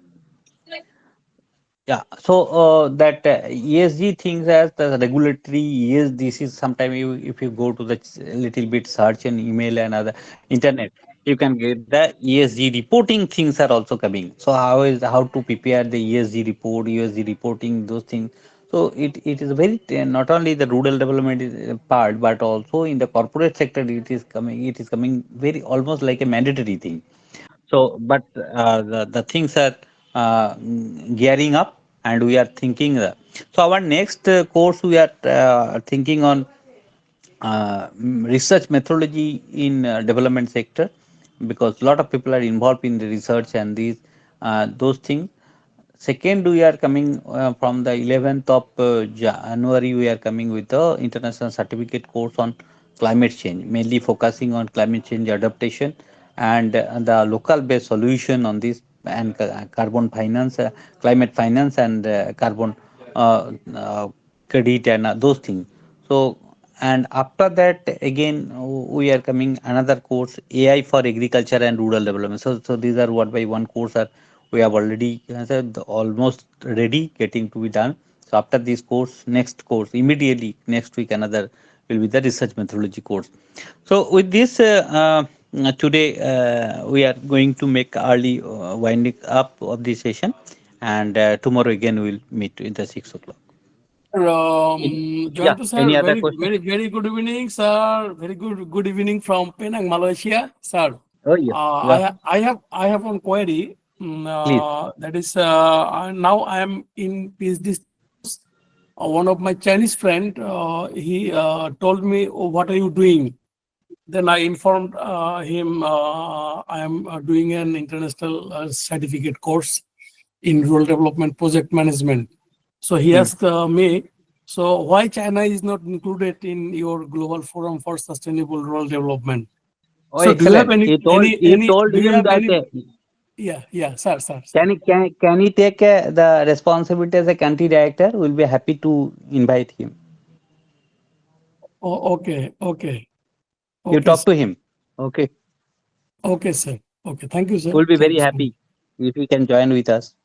Yeah, so ESG things as the regulatory, yes, this is sometime if you go to the little bit search and email and other internet, you can get the ESG reporting things are also coming. So how to prepare the ESG report, ESG reporting, those things. So it is very not only the rural development part, but also in the corporate sector it is coming very almost like a mandatory thing. So, but the things are gearing up, and we are thinking. So, our next course we are thinking on research methodology in development sector, because a lot of people are involved in the research and these those things. Second, we are coming from the 11th of January. We are coming with the international certificate course on climate change, mainly focusing on climate change adaptation and the local based solution on this, and carbon finance, climate finance, and carbon credit and those things. So, and after that again we are coming another course, AI for agriculture and rural development. So these are one by one course are we have already said almost ready, getting to be done. So after this course, next course immediately next week another will be the research methodology course. So with this today we are going to make early winding up of this session, and tomorrow again we'll meet in the 6 o'clock. Yeah, Johanto sir, any other very, question? very, very good evening, sir. Very good evening from Penang, Malaysia, sir. Oh yes, yeah, I have one query. please. That is, now I am in PhD. One of my Chinese friend, he told me, "Oh, what are you doing?" Then I informed him I am doing an international certificate course in rural development project management. So he asked me, so why China is not included in your global forum for sustainable rural development? Oh, So do you have excellent. any He told do you him have that any? Yeah, sir. can he take the responsibility as a country director? We'll be happy to invite him. Oh, okay. You Okay, talk to him. Okay. okay, sir. Okay, thank you, sir. We'll be Thank very you so much. happy if you can join with us.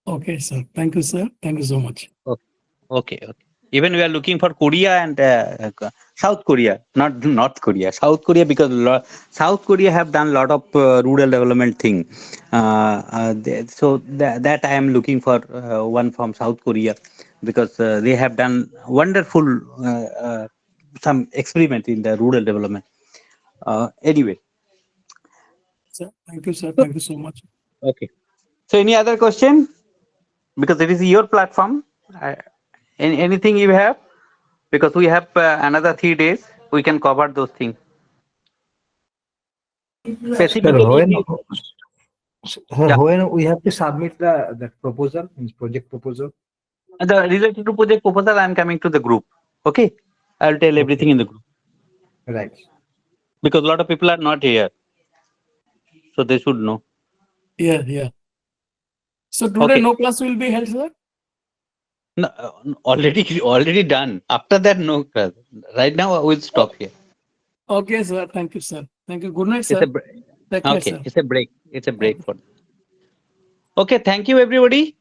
Okay, sir. Thank you, sir. Thank you so much. Okay. Even we are looking for Korea and South Korea, not North Korea. South Korea, because South Korea have done a lot of rural development thing. So that I am looking for one from South Korea, because they have done wonderful some experiment in the rural development. Anyway, Sir, thank you, sir. so, Thank you so much. okay. So any other question? Because it is your platform. Anything you have? Because we have another 3 days, we can cover those things. Sir, Specifically, if you, yeah, when we have to submit the proposal, means project proposal? the related to project proposal, I am coming to the group. Okay, I'll tell everything in the group, Right. because a lot of people are not here, so they should know. Yeah. So today Okay, no class will be held, sir? no, already done. After that, no class. Right now, I will stop here. Okay, sir. Thank you, sir. Thank you. Good night, It's sir. a break. Take care, Okay, sir. it's a break. It's a break for. Okay, thank you, everybody.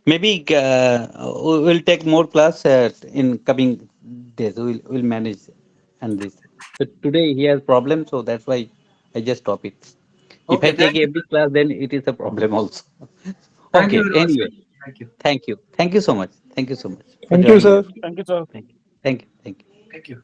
Maybe we'll take more class in coming days. We'll manage and this. But today he has problem, so that's why I just stop it. If I Okay, take thank you. every class, then it is a problem also. Thank you Okay. very much, sir. Anyway, Thank you. thank you. Thank you so much. Thank you so much for Thank you, joining sir. us. Thank you, sir. Thank you. Thank you. Thank you. Thank you.